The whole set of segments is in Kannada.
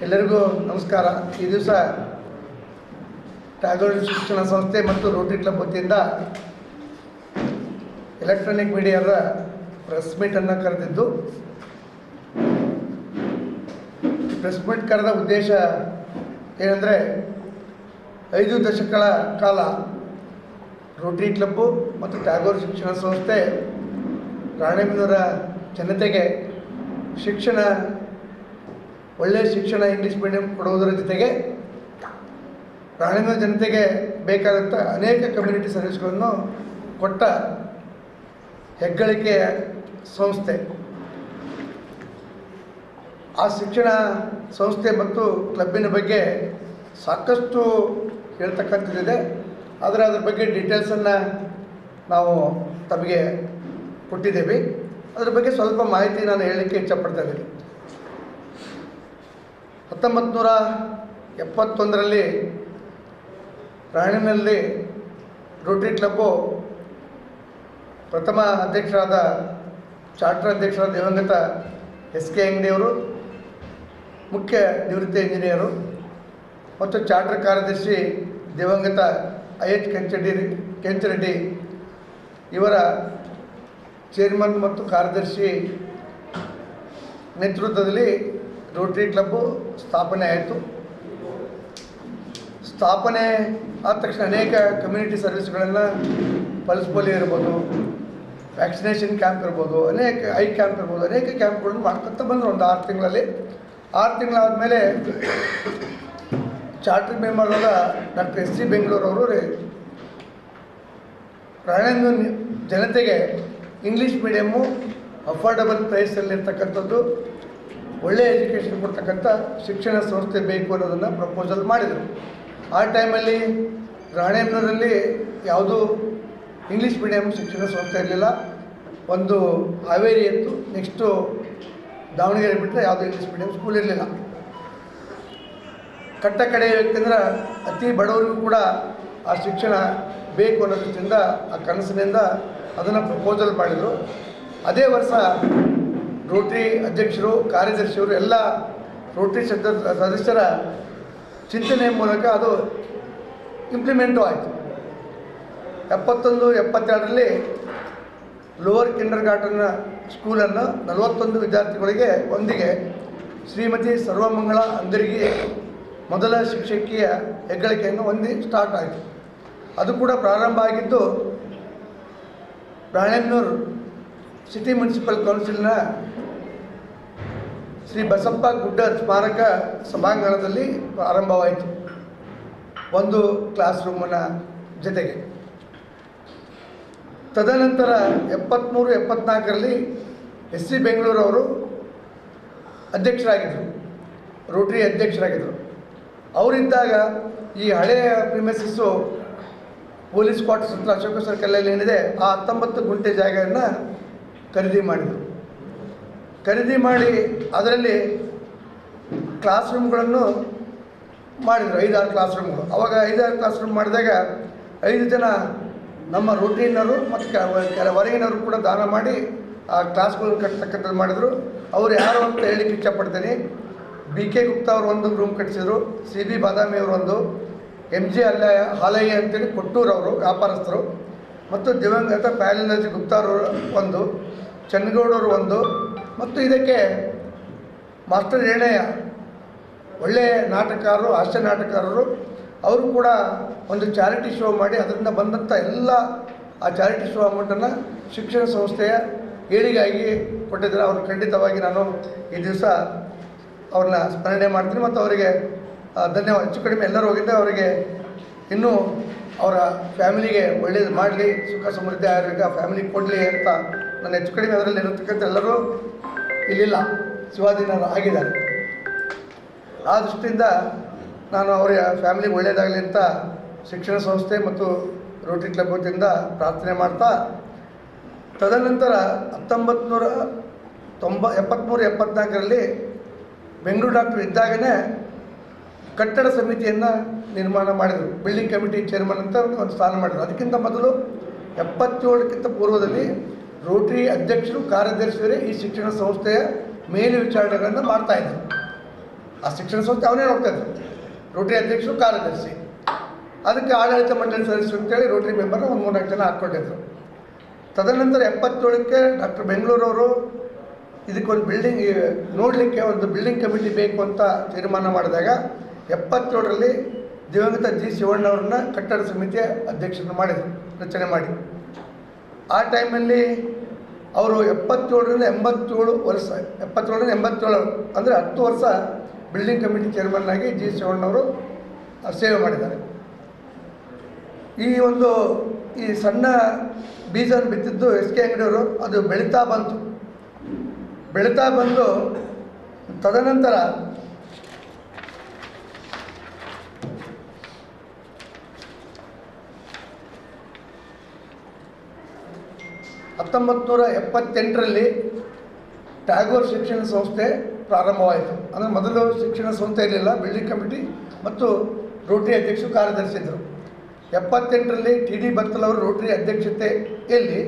ಎಲ್ಲರಿಗೂ ನಮಸ್ಕಾರ. ಈ ದಿವಸ ಟ್ಯಾಗೋರ್ ಶಿಕ್ಷಣ ಸಂಸ್ಥೆ ಮತ್ತು ರೋಟರಿ ಕ್ಲಬ್ ವತಿಯಿಂದ ಎಲೆಕ್ಟ್ರಾನಿಕ್ ಮೀಡಿಯಾದ ಪ್ರೆಸ್ ಮೀಟನ್ನು ಕರೆದಿದ್ದು, ಪ್ರೆಸ್ ಮೀಟ್ ಕರೆದ ಉದ್ದೇಶ ಏನಂದರೆ 5 ದಶಕಗಳ ಕಾಲ ರೋಟರಿ ಕ್ಲಬ್ಬು ಮತ್ತು ಟ್ಯಾಗೋರ್ ಶಿಕ್ಷಣ ಸಂಸ್ಥೆ ರಾಣೆಬೆನ್ನೂರ ಜನತೆಗೆ ಒಳ್ಳೆಯ ಶಿಕ್ಷಣ ಇಂಗ್ಲೀಷ್ ಮೀಡಿಯಂ ಕೊಡುವುದರ ಜೊತೆಗೆ ರಾಣೆಬೆನ್ನೂರು ಜನತೆಗೆ ಬೇಕಾದಂಥ ಅನೇಕ ಕಮ್ಯುನಿಟಿ ಸರ್ವಿಸ್ಗಳನ್ನು ಕೊಟ್ಟ ಹೆಗ್ಗಳಿಕೆಯ ಸಂಸ್ಥೆ. ಆ ಶಿಕ್ಷಣ ಸಂಸ್ಥೆ ಮತ್ತು ಕ್ಲಬ್ಬಿನ ಬಗ್ಗೆ ಸಾಕಷ್ಟು ಹೇಳ್ತಕ್ಕಂಥದ್ದಿದೆ. ಆದರೆ ಅದ್ರ ಬಗ್ಗೆ ಡೀಟೇಲ್ಸನ್ನು ನಾವು ತಮಗೆ ಕೊಟ್ಟಿದ್ದೇವೆ. ಅದ್ರ ಬಗ್ಗೆ ಸ್ವಲ್ಪ ಮಾಹಿತಿ ನಾನು ಹೇಳಲಿಕ್ಕೆ ಇಚ್ಛಪಡ್ತಾ ಇದ್ದೀನಿ. 1971ರಲ್ಲಿ ರಾಣೆಬೆನ್ನೂರಲ್ಲಿ ರೋಟರಿ ಕ್ಲಬ್ಬು ಪ್ರಥಮ ಅಧ್ಯಕ್ಷರಾದ ಚಾರ್ಟರ್ ಅಧ್ಯಕ್ಷರಾದ ದಿವಂಗತ ಎಸ್ ಕೆ ಅಂಗಡಿಯವರು, ಮುಖ್ಯ ನಿವೃತ್ತ ಇಂಜಿನಿಯರು ಮತ್ತು ಚಾರ್ಟರ್ ಕಾರ್ಯದರ್ಶಿ ದಿವಂಗತ IH ಕೆಂಚರೆಡ್ಡಿ ಇವರ ಚೇರ್ಮನ್ ಮತ್ತು ಕಾರ್ಯದರ್ಶಿ ನೇತೃತ್ವದಲ್ಲಿ ರೋಟರಿ ಕ್ಲಬ್ಬು ಸ್ಥಾಪನೆ ಆಯಿತು. ಸ್ಥಾಪನೆ ಆದ ತಕ್ಷಣ ಅನೇಕ ಕಮ್ಯುನಿಟಿ ಸರ್ವಿಸ್ಗಳನ್ನು, ಪಲ್ಸ್ ಪೋಲಿಯೋ ಇರ್ಬೋದು, ವ್ಯಾಕ್ಸಿನೇಷನ್ ಕ್ಯಾಂಪ್ ಇರ್ಬೋದು, ಅನೇಕ ಐ ಕ್ಯಾಂಪ್ ಇರ್ಬೋದು, ಅನೇಕ ಕ್ಯಾಂಪ್ಗಳನ್ನು ಮಾಡ್ಕೊತ ಬಂದರು. ಒಂದು 6 ತಿಂಗಳಲ್ಲಿ 6 ತಿಂಗಳಾದಮೇಲೆ ಚಾರ್ಟರ್ ಮೆಂಬರ್ ಆದ ಡಾಕ್ಟರ್ SC ಬೆಂಗಳೂರವರು ರಾಣೆಬೆನ್ನೂರು ಜನತೆಗೆ ಇಂಗ್ಲೀಷ್ ಮೀಡಿಯಮ್ಮು ಅಫೋರ್ಡಬಲ್ ಪ್ರೈಸಲ್ಲಿರ್ತಕ್ಕಂಥದ್ದು, ಒಳ್ಳೆಯ ಎಜುಕೇಷನ್ ಕೊಡ್ತಕ್ಕಂಥ ಶಿಕ್ಷಣ ಸಂಸ್ಥೆ ಬೇಕು ಅನ್ನೋದನ್ನು ಪ್ರಪೋಸಲ್ ಮಾಡಿದರು. ಆ ಟೈಮಲ್ಲಿ ರಾಣೆಬೆನ್ನೂರಲ್ಲಿ ಯಾವುದೂ ಇಂಗ್ಲೀಷ್ ಮೀಡಿಯಮ್ ಶಿಕ್ಷಣ ಸಂಸ್ಥೆ ಇರಲಿಲ್ಲ. ಒಂದು ಹಾವೇರಿ ಇತ್ತು, ನೆಕ್ಸ್ಟು ದಾವಣಗೆರೆ ಬಿಟ್ಟರೆ ಯಾವುದೂ ಇಂಗ್ಲೀಷ್ ಮೀಡಿಯಮ್ ಸ್ಕೂಲ್ ಇರಲಿಲ್ಲ. ಕಟ್ಟ ಕಡೆ ಯಾಕೆಂದ್ರೆ ಅತಿ ಬಡವರಿಗೂ ಕೂಡ ಆ ಶಿಕ್ಷಣ ಬೇಕು ಅನ್ನೋದ್ರಿಂದ, ಆ ಕನಸಿನಿಂದ ಅದನ್ನು ಪ್ರಪೋಸಲ್ ಮಾಡಿದರು. ಅದೇ ವರ್ಷ ರೋಟರಿ ಅಧ್ಯಕ್ಷರು, ಕಾರ್ಯದರ್ಶಿಯವರು ಎಲ್ಲ ರೋಟರಿ ಸದಸ್ಯರ ಚಿಂತನೆ ಮೂಲಕ ಅದು ಇಂಪ್ಲಿಮೆಂಟು ಆಯಿತು. 71-72ರಲ್ಲಿ ಲೋವರ್ ಕಿಂಡರ್ ಗಾರ್ಟನ್ ಸ್ಕೂಲನ್ನು 41 ವಿದ್ಯಾರ್ಥಿಗಳಿಗೆ ಒಂದಿಗೆ ಶ್ರೀಮತಿ ಸರ್ವಮಂಗಳ ಅಂಗರಿಗೆ ಮೊದಲ ಶಿಕ್ಷಕಿಯ ಹೆಗ್ಗಳಿಕೆಯನ್ನು ಹೊಂದಿ ಸ್ಟಾರ್ಟ್ ಆಯಿತು. ಅದು ಕೂಡ ಪ್ರಾರಂಭ ಆಗಿದ್ದು ರಾಣೆಬೆನ್ನೂರು ಸಿಟಿ ಮುನ್ಸಿಪಲ್ ಕೌನ್ಸಿಲ್ನ ಶ್ರೀ ಬಸಪ್ಪ ಗುಡ್ಡರ್ ಸ್ಮಾರಕ ಸಭಾಂಗಣದಲ್ಲಿ ಪ್ರಾರಂಭವಾಯಿತು, ಒಂದು ಕ್ಲಾಸ್ ರೂಮಿನ ಜೊತೆಗೆ. ತದನಂತರ 73-74ರಲ್ಲಿ SC ಬೆಂಗಳೂರವರು ಅಧ್ಯಕ್ಷರಾಗಿದ್ದರು, ರೋಟರಿ ಅಧ್ಯಕ್ಷರಾಗಿದ್ದರು. ಅವರಿದ್ದಾಗ ಈ ಹಳೆಯ ಪ್ರಿಮಿಸಸ್ಸು ಪೊಲೀಸ್ ಕ್ವಾರ್ಟರ್ಸ್ ಹತ್ರ ಅಶೋಕ ಸರ್ಕಲಲ್ಲಿ ಏನಿದೆ ಆ 19 ಗುಂಟೆ ಜಾಗವನ್ನು ಖರೀದಿ ಮಾಡಿದರು. ಖರೀದಿ ಮಾಡಿ ಅದರಲ್ಲಿ ಕ್ಲಾಸ್ ರೂಮ್ಗಳನ್ನು ಮಾಡಿದರು, 5-6 ಕ್ಲಾಸ್ ರೂಮ್ಗಳು. ಅವಾಗ 5-6 ಕ್ಲಾಸ್ ರೂಮ್ ಮಾಡಿದಾಗ 5 ಜನ ನಮ್ಮ ರೋಟರಿನವರು ಮತ್ತು ಹೊರಗಿನವರು ಕೂಡ ದಾನ ಮಾಡಿ ಆ ಕ್ಲಾಸ್ಗಳನ್ನು ಕಟ್ಟತಕ್ಕಂಥದ್ದು ಮಾಡಿದರು. ಅವರು ಯಾರು ಅಂತ ಹೇಳಲಿಕ್ಕೆ ಇಷ್ಟಪಡ್ತೀನಿ. BK ಗುಪ್ತಾ ಅವರು ಒಂದು ರೂಮ್ ಕಟ್ಟಿಸಿದರು, CB ಬಾದಾಮಿ ಅವರು ಒಂದು, MG ಹಾಲಯ್ಯ ಅಂತೇಳಿ ಕೊಟ್ಟೂರವರು ವ್ಯಾಪಾರಸ್ಥರು, ಮತ್ತು ದಿವಂಗತ ಪ್ಯಾಲಿನಜಿ ಗುಪ್ತಾ ಅವರು ಒಂದು, ಚನ್ನಗೌಡರು ಒಂದು, ಮತ್ತು ಇದಕ್ಕೆ ಮಾಸ್ಟರ್ ಏಣಯ್ಯ ಒಳ್ಳೆಯ ನಾಟಕಕಾರರು, ಹಾಸ್ಯ ನಾಟಕಕಾರರು, ಅವರು ಕೂಡ ಒಂದು ಚಾರಿಟಿ ಶೋ ಮಾಡಿ ಅದರಿಂದ ಬಂದಂಥ ಎಲ್ಲ ಆ ಚಾರಿಟಿ ಶೋ ಅಮೌಂಟನ್ನು ಶಿಕ್ಷಣ ಸಂಸ್ಥೆಯ ಏಳಿಗಾಗಿ ಕೊಟ್ಟಿದ್ದಾರೆ. ಅವರು ಖಂಡಿತವಾಗಿ ನಾನು ಈ ದಿವಸ ಅವ್ರನ್ನ ಸ್ಮರಣೆ ಮಾಡ್ತೀನಿ ಮತ್ತು ಅವರಿಗೆ ಧನ್ಯವಾದ. ಹೆಚ್ಚು ಕಡಿಮೆ ಎಲ್ಲರೂ ಹೋಗಿದ್ದೆ, ಅವರಿಗೆ ಇನ್ನೂ ಅವರ ಫ್ಯಾಮಿಲಿಗೆ ಒಳ್ಳೇದು ಮಾಡಲಿ, ಸುಖ ಸಮೃದ್ಧಿ ಆರೋಗ್ಯ ಫ್ಯಾಮಿಲಿಗೆ ಕೊಡಲಿ ಅಂತ ನಾನು ಹೆಚ್ಚು ಕಡಿಮೆ ಅದರಲ್ಲಿ ಇರತಕ್ಕಂಥ ಎಲ್ಲರೂ ಇಲ್ಲಿಲ್ಲ, ಶಿವಾಧೀನರು ಆಗಿದ್ದಾರೆ. ಆ ದೃಷ್ಟಿಯಿಂದ ನಾನು ಅವರ ಫ್ಯಾಮಿಲಿಗೆ ಒಳ್ಳೆಯದಾಗಲಿ ಅಂತ ಶಿಕ್ಷಣ ಸಂಸ್ಥೆ ಮತ್ತು ರೋಟರಿ ಕ್ಲಬ್ ವತಿಯಿಂದ ಪ್ರಾರ್ಥನೆ ಮಾಡ್ತಾ, ತದನಂತರ 1973-74ರಲ್ಲಿ ಬೆಂಗಳೂರು ಡಾಕ್ಟರ್ ಇದ್ದಾಗಲೇ ಕಟ್ಟಡ ಸಮಿತಿಯನ್ನು ನಿರ್ಮಾಣ ಮಾಡಿದರು. ಬಿಲ್ಡಿಂಗ್ ಕಮಿಟಿ ಚೇರ್ಮನ್ ಅಂತ ಒಂದು ಸ್ಥಾನ ಮಾಡಿದರು. ಅದಕ್ಕಿಂತ ಮೊದಲು 77ಕ್ಕಿಂತ ಪೂರ್ವದಲ್ಲಿ ರೋಟರಿ ಅಧ್ಯಕ್ಷರು, ಕಾರ್ಯದರ್ಶಿಯವರೇ ಈ ಶಿಕ್ಷಣ ಸಂಸ್ಥೆಯ ಮೇಲ್ವಿಚಾರಣೆಗಳನ್ನು ಮಾಡ್ತಾಯಿದ್ರು. ಆ ಶಿಕ್ಷಣ ಸಂಸ್ಥೆ ಅವನೇ ನೋಡ್ತಾಯಿದ್ರು, ರೋಟರಿ ಅಧ್ಯಕ್ಷರು ಕಾರ್ಯದರ್ಶಿ. ಅದಕ್ಕೆ ಆಡಳಿತ ಮಂಡಳಿ ಸದಸ್ಯರು ಅಂತೇಳಿ ರೋಟರಿ ಮೆಂಬರ್ನ ಒಂದು 3-4 ಜನ ಹಾಕ್ಕೊಂಡಿದ್ರು. ತದನಂತರ 77ಕ್ಕೆ ಡಾಕ್ಟರ್ ಬೆಂಗಳೂರವರು ಇದಕ್ಕೊಂದು ಬಿಲ್ಡಿಂಗ್ ನೋಡಲಿಕ್ಕೆ ಒಂದು ಬಿಲ್ಡಿಂಗ್ ಕಮಿಟಿ ಬೇಕು ಅಂತ ತೀರ್ಮಾನ ಮಾಡಿದಾಗ 77ರಲ್ಲಿ ದಿವಂಗತ ಜಿ ಶಿವಣ್ಣವ್ರನ್ನ ಕಟ್ಟಡ ಸಮಿತಿಯ ಅಧ್ಯಕ್ಷರನ್ನು ಮಾಡಿದರು, ರಚನೆ ಮಾಡಿ. ಆ ಟೈಮಲ್ಲಿ ಅವರು 77ರಿಂದ 87 ವರ್ಷ 77ರಿಂದ 87 ಅಂದರೆ 10 ವರ್ಷ ಬಿಲ್ಡಿಂಗ್ ಕಮಿಟಿ ಚೇರ್ಮನ್ ಆಗಿ ಜಿ ಶಿವಣ್ಣವರು ಸೇವೆ ಮಾಡಿದ್ದಾರೆ. ಈ ಸಣ್ಣ ಬೀಜನ ಬಿತ್ತಿದ್ದು ಎಸ್ ಕೆ ಅಂಗಡಿಯವರು, ಅದು ಬೆಳೀತಾ ಬಂದು ತದನಂತರ 1978ರಲ್ಲಿ ಟ್ಯಾಗೋರ್ ಶಿಕ್ಷಣ ಸಂಸ್ಥೆ ಪ್ರಾರಂಭವಾಯಿತು. ಅಂದರೆ ಮೊದಲು ಶಿಕ್ಷಣ ಸಂಸ್ಥೆ ಇರಲಿಲ್ಲ, ಬಿಲ್ಡಿಂಗ್ ಕಮಿಟಿ ಮತ್ತು ರೋಟರಿ ಅಧ್ಯಕ್ಷರು ಕಾರ್ಯದರ್ಶಿ ಇದ್ದರು. 78ರಲ್ಲಿ ಟಿ ಡಿ ಬತ್ತಲ್ ಅವರು ರೋಟರಿ ಅಧ್ಯಕ್ಷತೆಯಲ್ಲಿ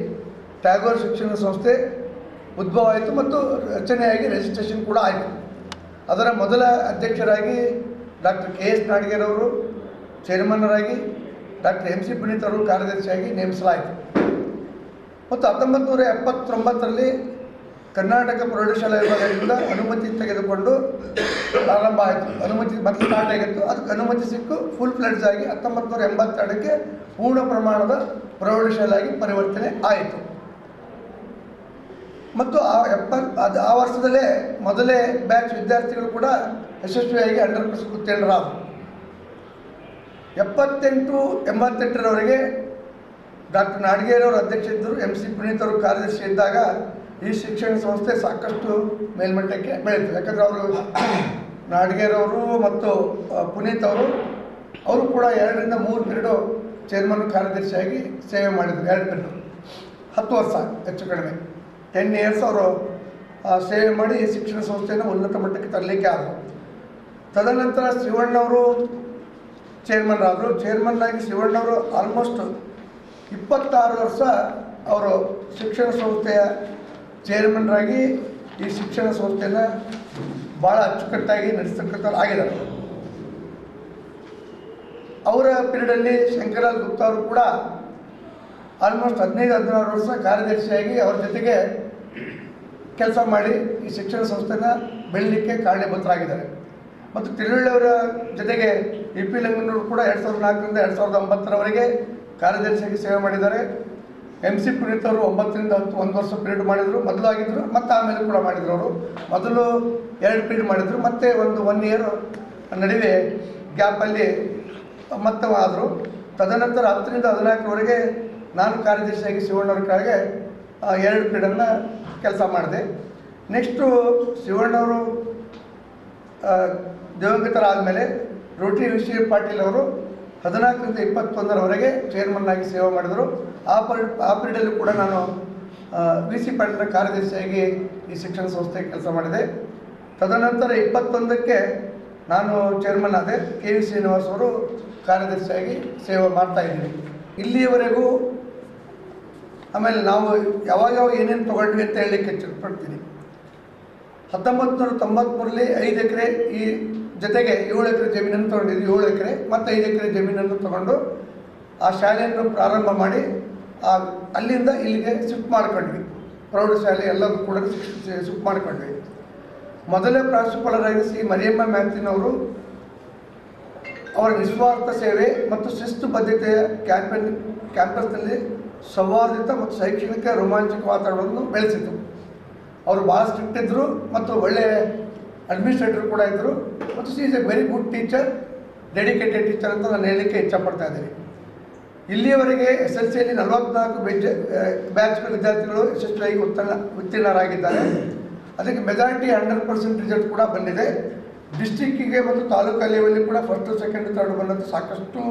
ಟ್ಯಾಗೋರ್ ಶಿಕ್ಷಣ ಸಂಸ್ಥೆ ಉದ್ಭವ ಆಯಿತು ಮತ್ತು ರಚನೆಯಾಗಿ ರಿಜಿಸ್ಟ್ರೇಷನ್ ಕೂಡ ಆಯಿತು. ಅದರ ಮೊದಲ ಅಧ್ಯಕ್ಷರಾಗಿ ಡಾಕ್ಟರ್ ಕೆ ಎಸ್ ನಾಡಿಗೇರ್ ಅವರು ಚೇರ್ಮನ್ನರಾಗಿ, ಡಾಕ್ಟರ್ ಎಂ ಸಿ ಪುನೀತ್ ಅವರು ಕಾರ್ಯದರ್ಶಿಯಾಗಿ ನೇಮಿಸಲಾಯಿತು. ಮತ್ತು 1979ರಲ್ಲಿ ಕರ್ನಾಟಕ ಪ್ರೌಢಶಾಲಾ ವಿಭಾಗದಿಂದ ಅನುಮತಿ ತೆಗೆದುಕೊಂಡು ಪ್ರಾರಂಭ ಆಯಿತು. ಅನುಮತಿ ಮೊದಲು ಸ್ಟಾರ್ಟ್ ಆಗಿತ್ತು, ಅದಕ್ಕೆ ಅನುಮತಿ ಸಿಕ್ಕು ಫುಲ್ ಫ್ಲೆಡ್ಜ್ ಆಗಿ 1982ಕ್ಕೆ ಪೂರ್ಣ ಪ್ರಮಾಣದ ಪ್ರೌಢಶಾಲೆಯಾಗಿ ಪರಿವರ್ತನೆ ಆಯಿತು. ಮತ್ತು ಆ ವರ್ಷದಲ್ಲೇ ಮೊದಲೇ ಬ್ಯಾಚ್ ವಿದ್ಯಾರ್ಥಿಗಳು ಕೂಡ ಯಶಸ್ವಿಯಾಗಿ 100% ಉತ್ತೀರ್ಣರಾದರು. 78-88ರವರೆಗೆ ಡಾಕ್ಟರ್ ನಾಡಿಗೇರ್ ಅವರು ಅಧ್ಯಕ್ಷ ಇದ್ದರು, ಎಂ ಸಿ ಪುನೀತ್ ಅವರು ಕಾರ್ಯದರ್ಶಿ ಇದ್ದಾಗ ಈ ಶಿಕ್ಷಣ ಸಂಸ್ಥೆ ಸಾಕಷ್ಟು ಮೇಲ್ಮಟ್ಟಕ್ಕೆ ಬೆಳೀತು. ಯಾಕಂದರೆ ಅವರು ನಾಡಿಗೇರ್ ಅವರು ಮತ್ತು ಪುನೀತ್ ಅವರು ಕೂಡ 2-3 ಪೀರಿಯಡು ಚೇರ್ಮನ್ ಕಾರ್ಯದರ್ಶಿಯಾಗಿ ಸೇವೆ ಮಾಡಿದರು. 2 ಪೀರಿಯಡು 10 ವರ್ಷ ಹೆಚ್ಚು ಕಡಿಮೆ 10 ಇಯರ್ಸ್ ಅವರು ಸೇವೆ ಮಾಡಿ ಈ ಶಿಕ್ಷಣ ಸಂಸ್ಥೆಯನ್ನು ಉನ್ನತ ಮಟ್ಟಕ್ಕೆ ತರಲಿಕ್ಕೆ ಆದರು. ತದನಂತರ ಶಿವಣ್ಣವರು ಚೇರ್ಮನ್ರಾದರು. ಚೇರ್ಮನ್ನಾಗಿ ಶಿವಣ್ಣವರು ಆಲ್ಮೋಸ್ಟ್ 26 ವರ್ಷ ಅವರು ಶಿಕ್ಷಣ ಸಂಸ್ಥೆಯ ಚೇರ್ಮನ್ರಾಗಿ ಈ ಶಿಕ್ಷಣ ಸಂಸ್ಥೆಯನ್ನು ಭಾಳ ಅಚ್ಚುಕಟ್ಟಾಗಿ ನಡೆಸ್ತಕ್ಕಂಥವ್ರು ಆಗಿದ್ದಾರೆ. ಅವರ ಪೀರಿಯಡಲ್ಲಿ ಶಂಕರಲಾಲ್ ಗುಪ್ತಾ ಅವರು ಕೂಡ ಆಲ್ಮೋಸ್ಟ್ 15-16 ವರ್ಷ ಕಾರ್ಯದರ್ಶಿಯಾಗಿ ಅವ್ರ ಜೊತೆಗೆ ಕೆಲಸ ಮಾಡಿ ಈ ಶಿಕ್ಷಣ ಸಂಸ್ಥೆನ ಬೆಳಲಿಕ್ಕೆ ಕಾರಣೀಭೂತರಾಗಿದ್ದಾರೆ. ಮತ್ತು ತಿರುವಳ್ಳಿಯವರ ಜೊತೆಗೆ ಇ ಪಿ ಲಿಂಗನವರು ಕೂಡ 2004ರಿಂದ 2009ರವರೆಗೆ ಕಾರ್ಯದರ್ಶಿಯಾಗಿ ಸೇವೆ ಮಾಡಿದ್ದಾರೆ. ಎಂ ಸಿ ಪುನೀತ್ ಅವರು 9ರಿಂದ 10 1 ವರ್ಷ ಪೀರಿಯಡ್ ಮಾಡಿದರು, ಮೊದಲು ಆಗಿದ್ದರು ಮತ್ತು ಆಮೇಲೆ ಕೂಡ ಮಾಡಿದರು. ಅವರು ಮೊದಲು 2 ಪೀರಿಯಡ್ ಮಾಡಿದರು, ಮತ್ತು 1 ಇಯರ್ ನಡುವೆ ಗ್ಯಾಪಲ್ಲಿ ಮತ್ತೆ ಆದರು. ತದನಂತರ 10ರಿಂದ 14ರವರೆಗೆ ನಾನು ಕಾರ್ಯದರ್ಶಿಯಾಗಿ ಶಿವಣ್ಣವ್ರ ಕೆಳಗೆ 2 ಪೀರಿಯಡನ್ನು ಕೆಲಸ ಮಾಡಿದೆ. ನೆಕ್ಸ್ಟು ಶಿವಣ್ಣವರು ದಿವಂಗತರಾದಮೇಲೆ ರೋಟರಿ ವಿಶ್ವ ಪಾಟೀಲ್ ಅವರು 14ರಿಂದ 21ರವರೆಗೆ ಚೇರ್ಮನ್ನಾಗಿ ಸೇವೆ ಮಾಡಿದರು. ಆ ಪೀರಿಯಡಲ್ಲೂ ಕೂಡ ನಾನು ವಿ ಸಿ ಪಾಟೀಲರ ಕಾರ್ಯದರ್ಶಿಯಾಗಿ ಈ ಶಿಕ್ಷಣ ಸಂಸ್ಥೆಗೆ ಕೆಲಸ ಮಾಡಿದೆ. ತದನಂತರ 21ಕ್ಕೆ ನಾನು ಚೇರ್ಮನ್ ಆದೆ. ಕೆ ವಿ ಶ್ರೀನಿವಾಸ್ ಅವರು ಕಾರ್ಯದರ್ಶಿಯಾಗಿ ಸೇವೆ ಮಾಡ್ತಾಯಿದ್ದೀವಿ ಇಲ್ಲಿಯವರೆಗೂ. ಆಮೇಲೆ ನಾವು ಯಾವಾಗ ಏನೇನು ತೊಗೊಂಡ್ವಿ ಅಂತ ಹೇಳಲಿಕ್ಕೆ ಇಷ್ಟಪಡ್ತೀನಿ. 1993ರಲ್ಲಿ 5 ಎಕರೆ ಈ ಜೊತೆಗೆ 7 ಎಕರೆ ಜಮೀನನ್ನು ತೊಗೊಂಡಿದ್ವಿ. 7 ಎಕರೆ ಮತ್ತು 5 ಎಕರೆ ಜಮೀನನ್ನು ತೊಗೊಂಡು ಆ ಶಾಲೆಯನ್ನು ಪ್ರಾರಂಭ ಮಾಡಿ ಅಲ್ಲಿಂದ ಇಲ್ಲಿಗೆ ಶಿಫ್ಟ್ ಮಾಡ್ಕೊಂಡ್ವಿ. ಪ್ರೌಢಶಾಲೆ ಎಲ್ಲರೂ ಕೂಡ ಶಿಫ್ಟ್ ಮಾಡ್ಕೊಂಡ್ವಿ. ಮೊದಲೇ ಪ್ರಾಂಶುಪಾಲರಾಗಿ ಸಿ ಮರಿಯಮ್ಮ ಮ್ಯಾಥಿನವರು ಅವರ ನಿಸ್ವಾರ್ಥ ಸೇವೆ ಮತ್ತು ಶಿಸ್ತು ಬದ್ಧತೆಯ ಕ್ಯಾಂಪಸ್ನಲ್ಲಿ ಸೌಹಾರ್ದಿತ ಮತ್ತು ಶೈಕ್ಷಣಿಕ ರೋಮಾಂಚಕ ವಾತಾವರಣವನ್ನು ಬೆಳೆಸಿತು. ಅವರು ಭಾಳ ಸ್ಟ್ರಿಕ್ಟ್ ಇದ್ದರು ಮತ್ತು ಒಳ್ಳೆಯ ಅಡ್ಮಿನಿಸ್ಟ್ರೇಟರ್ ಕೂಡ ಇದ್ದರು. ಮತ್ತು C is A very good teacher, dedicated teacher ಅಂತ ನಾನು ಹೇಳಲಿಕ್ಕೆ ಇಚ್ಛಪಡ್ತಾ ಇದ್ದೀನಿ. ಇಲ್ಲಿಯವರೆಗೆ SSLCಯಲ್ಲಿ 44 ಬ್ಯಾಚ್ಗಳ ವಿದ್ಯಾರ್ಥಿಗಳು ಯಶಸ್ವಿಯಾಗಿ ಉತ್ತೀರ್ಣರಾಗಿದ್ದಾರೆ. ಅದಕ್ಕೆ ಮೆಜಾರಿಟಿ 100% ರಿಸಲ್ಟ್ ಕೂಡ ಬಂದಿದೆ. ಡಿಸ್ಟ್ರಿಕ್ಕಿಗೆ ಮತ್ತು ತಾಲೂಕು ಲೆವೆಲ್ಲಿ ಕೂಡ 1st, 2nd, 3rd ಬಂದಂಥ ಸಾಕಷ್ಟು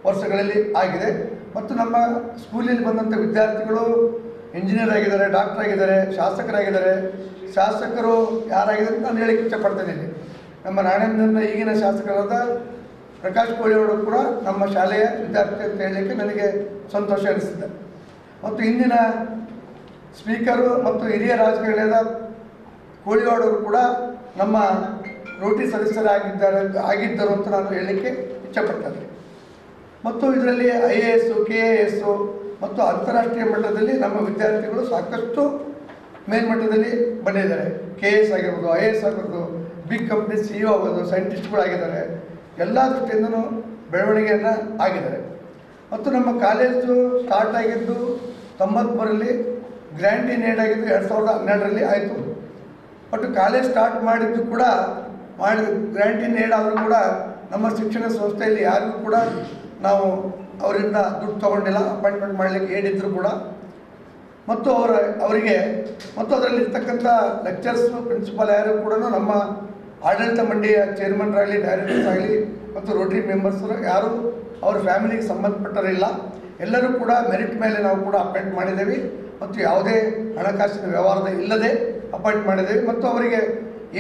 ವರ್ಷಗಳಲ್ಲಿ ಆಗಿದೆ. ಮತ್ತು ನಮ್ಮ ಸ್ಕೂಲಲ್ಲಿ ಬಂದಂಥ ವಿದ್ಯಾರ್ಥಿಗಳು ಇಂಜಿನಿಯರ್ ಆಗಿದ್ದಾರೆ, ಡಾಕ್ಟರ್ ಆಗಿದ್ದಾರೆ, ಶಾಸಕರಾಗಿದ್ದಾರೆ. ಶಾಸಕರು ಯಾರಾಗಿದ್ದಾರೆ ನಾನು ಹೇಳಕ್ಕೆ ಇಷ್ಟಪಡ್ತೇನೆ. ನಮ್ಮ ನಾರಾಯಣನ ಈಗಿನ ಶಾಸಕರಾದ ಪ್ರಕಾಶ್ ಕೋಳಿಯವರು ಕೂಡ ನಮ್ಮ ಶಾಲೆಯ ವಿದ್ಯಾರ್ಥಿ ಅಂತ ಹೇಳಲಿಕ್ಕೆ ನನಗೆ ಸಂತೋಷ ಅನಿಸಿದೆ. ಮತ್ತು ಇಂದಿನ ಸ್ಪೀಕರು ಮತ್ತು ಹಿರಿಯ ರಾಜಕಾರಣಿಯಾದ ಕೋಳಿವಾಡವರು ಕೂಡ ನಮ್ಮ ರೋಟರಿ ಆಗಿದ್ದರು ಅಂತ ನಾನು ಹೇಳಲಿಕ್ಕೆ ಇಚ್ಛಪಡ್ತೇನೆ. ಮತ್ತು ಇದರಲ್ಲಿ IAS, KAS ಮತ್ತು ಅಂತಾರಾಷ್ಟ್ರೀಯ ಮಟ್ಟದಲ್ಲಿ ನಮ್ಮ ವಿದ್ಯಾರ್ಥಿಗಳು ಸಾಕಷ್ಟು ಮೇಲ್ಮಟ್ಟದಲ್ಲಿ ಬಂದಿದ್ದಾರೆ. KS ಆಗಿರ್ಬೋದು, IAS ಆಗಿರ್ಬೋದು, ಬಿಗ್ ಕಂಪ್ನಿ CEO ಆಗೋದು, ಸೈಂಟಿಸ್ಟ್ಗಳಾಗಿದ್ದಾರೆ. ಎಲ್ಲ ದೃಷ್ಟಿಯಿಂದನೂ ಬೆಳವಣಿಗೆಯನ್ನು ಆಗಿದ್ದಾರೆ. ಮತ್ತು ನಮ್ಮ ಕಾಲೇಜು ಸ್ಟಾರ್ಟ್ ಆಗಿದ್ದು 93ರಲ್ಲಿ, ಗ್ರ್ಯಾಂಟ್ ಇನ್ ಏಡ್ ಆಗಿದ್ದು 2012ರಲ್ಲಿ ಆಯಿತು. ಬಟ್ ಕಾಲೇಜ್ ಸ್ಟಾರ್ಟ್ ಮಾಡಿದ್ದು ಕೂಡ ಗ್ರ್ಯಾಂಟ್ ಇನ್ ಏಡ್ ಆದರೂ ಕೂಡ ನಮ್ಮ ಶಿಕ್ಷಣ ಸಂಸ್ಥೆಯಲ್ಲಿ ಯಾರಿಗೂ ಕೂಡ ನಾವು ಅವರಿಂದ ದುಡ್ಡು ತೊಗೊಂಡಿಲ್ಲ. ಅಪಾಯಿಂಟ್ಮೆಂಟ್ ಮಾಡಲಿಕ್ಕೆ ಹೇಳಿದ್ರು ಕೂಡ. ಮತ್ತು ಅವರಿಗೆ ಮತ್ತು ಅದರಲ್ಲಿರ್ತಕ್ಕಂಥ ಲೆಕ್ಚರ್ಸು, ಪ್ರಿನ್ಸಿಪಾಲ್ ಯಾರು ಕೂಡ ನಮ್ಮ ಆಡಳಿತ ಮಂಡಳಿಯ ಚೇರ್ಮನ್ರಾಗಲಿ, ಡೈರೆಕ್ಟರ್ಸ್ ಆಗಲಿ ಮತ್ತು ರೋಟರಿ ಮೆಂಬರ್ಸರು ಯಾರು ಅವ್ರ ಫ್ಯಾಮಿಲಿಗೆ ಸಂಬಂಧಪಟ್ಟರಿಲ್ಲ. ಎಲ್ಲರೂ ಕೂಡ ಮೆರಿಟ್ ಮೇಲೆ ನಾವು ಕೂಡ ಅಪಾಯಿಂಟ್ ಮಾಡಿದ್ದೇವೆ ಮತ್ತು ಯಾವುದೇ ಹಣಕಾಸಿನ ವ್ಯವಹಾರದ ಇಲ್ಲದೆ ಅಪಾಯಿಂಟ್ ಮಾಡಿದ್ದೇವೆ. ಮತ್ತು ಅವರಿಗೆ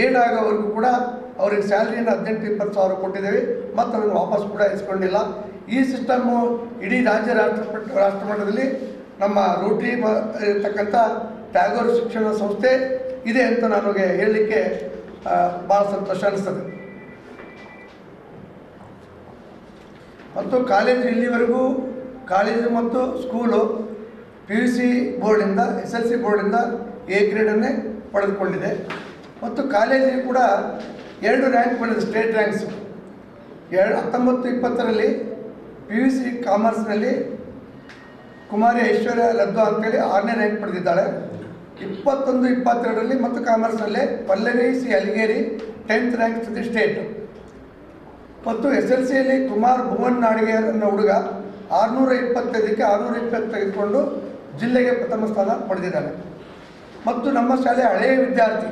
ಏಡ್ ಆಗೋವರೆಗೂ ಕೂಡ ಅವರಿಗೆ ಸ್ಯಾಲ್ರಿಯನ್ನು 18-20 ಸಾವಿರ ಕೊಟ್ಟಿದ್ದೇವೆ ಮತ್ತು ಅದನ್ನು ವಾಪಸ್ ಕೂಡ ಇಸ್ಕೊಂಡಿಲ್ಲ. ಈ ಸಿಸ್ಟಮ್ಮು ಇಡೀ ರಾಷ್ಟ್ರ ಮಟ್ಟದಲ್ಲಿ ನಮ್ಮ ರೋಟರಿ ಇರತಕ್ಕಂಥ ಟ್ಯಾಗೋರ್ ಶಿಕ್ಷಣ ಸಂಸ್ಥೆ ಇದೆ ಅಂತ ನನಗೆ ಹೇಳಲಿಕ್ಕೆ ಭಾಳ ಸಂತೋಷ ಅನಿಸ್ತದೆ. ಮತ್ತು ಕಾಲೇಜು ಇಲ್ಲಿವರೆಗೂ ಕಾಲೇಜು ಮತ್ತು ಸ್ಕೂಲು PUC ಬೋರ್ಡಿಂದ, SLC ಬೋರ್ಡಿಂದ A ಗ್ರೇಡನ್ನೇ ಪಡೆದುಕೊಂಡಿದೆ. ಮತ್ತು ಕಾಲೇಜಿಗೆ ಕೂಡ 2 ರ್ಯಾಂಕ್ ಬಂದಿದೆ, ಸ್ಟೇಟ್ ರ್ಯಾಂಕ್ಸು. 19-20ರಲ್ಲಿ PUC ಕಾಮರ್ಸ್ನಲ್ಲಿ ಕುಮಾರಿ ಐಶ್ವರ್ಯ ಲದ್ದು ಅಂತೇಳಿ 6ನೇ ರ್ಯಾಂಕ್ ಪಡೆದಿದ್ದಾಳೆ. 21-22ರಲ್ಲಿ ಮತ್ತು ಕಾಮರ್ಸ್ನಲ್ಲೇ Pallavi C Aligeri 10th rank to the state. ಮತ್ತು SLCಯಲ್ಲಿ ಕುಮಾರ್ ಭುವನ್ ನಾಡಿಗೇರ್ ಅನ್ನೋ ಹುಡುಗ 625ಕ್ಕೆ 620 ತೆಗೆದುಕೊಂಡು ಜಿಲ್ಲೆಗೆ ಪ್ರಥಮ ಸ್ಥಾನ ಪಡೆದಿದ್ದಾನೆ. ಮತ್ತು ನಮ್ಮ ಶಾಲೆಯ ಹಳೆಯ ವಿದ್ಯಾರ್ಥಿ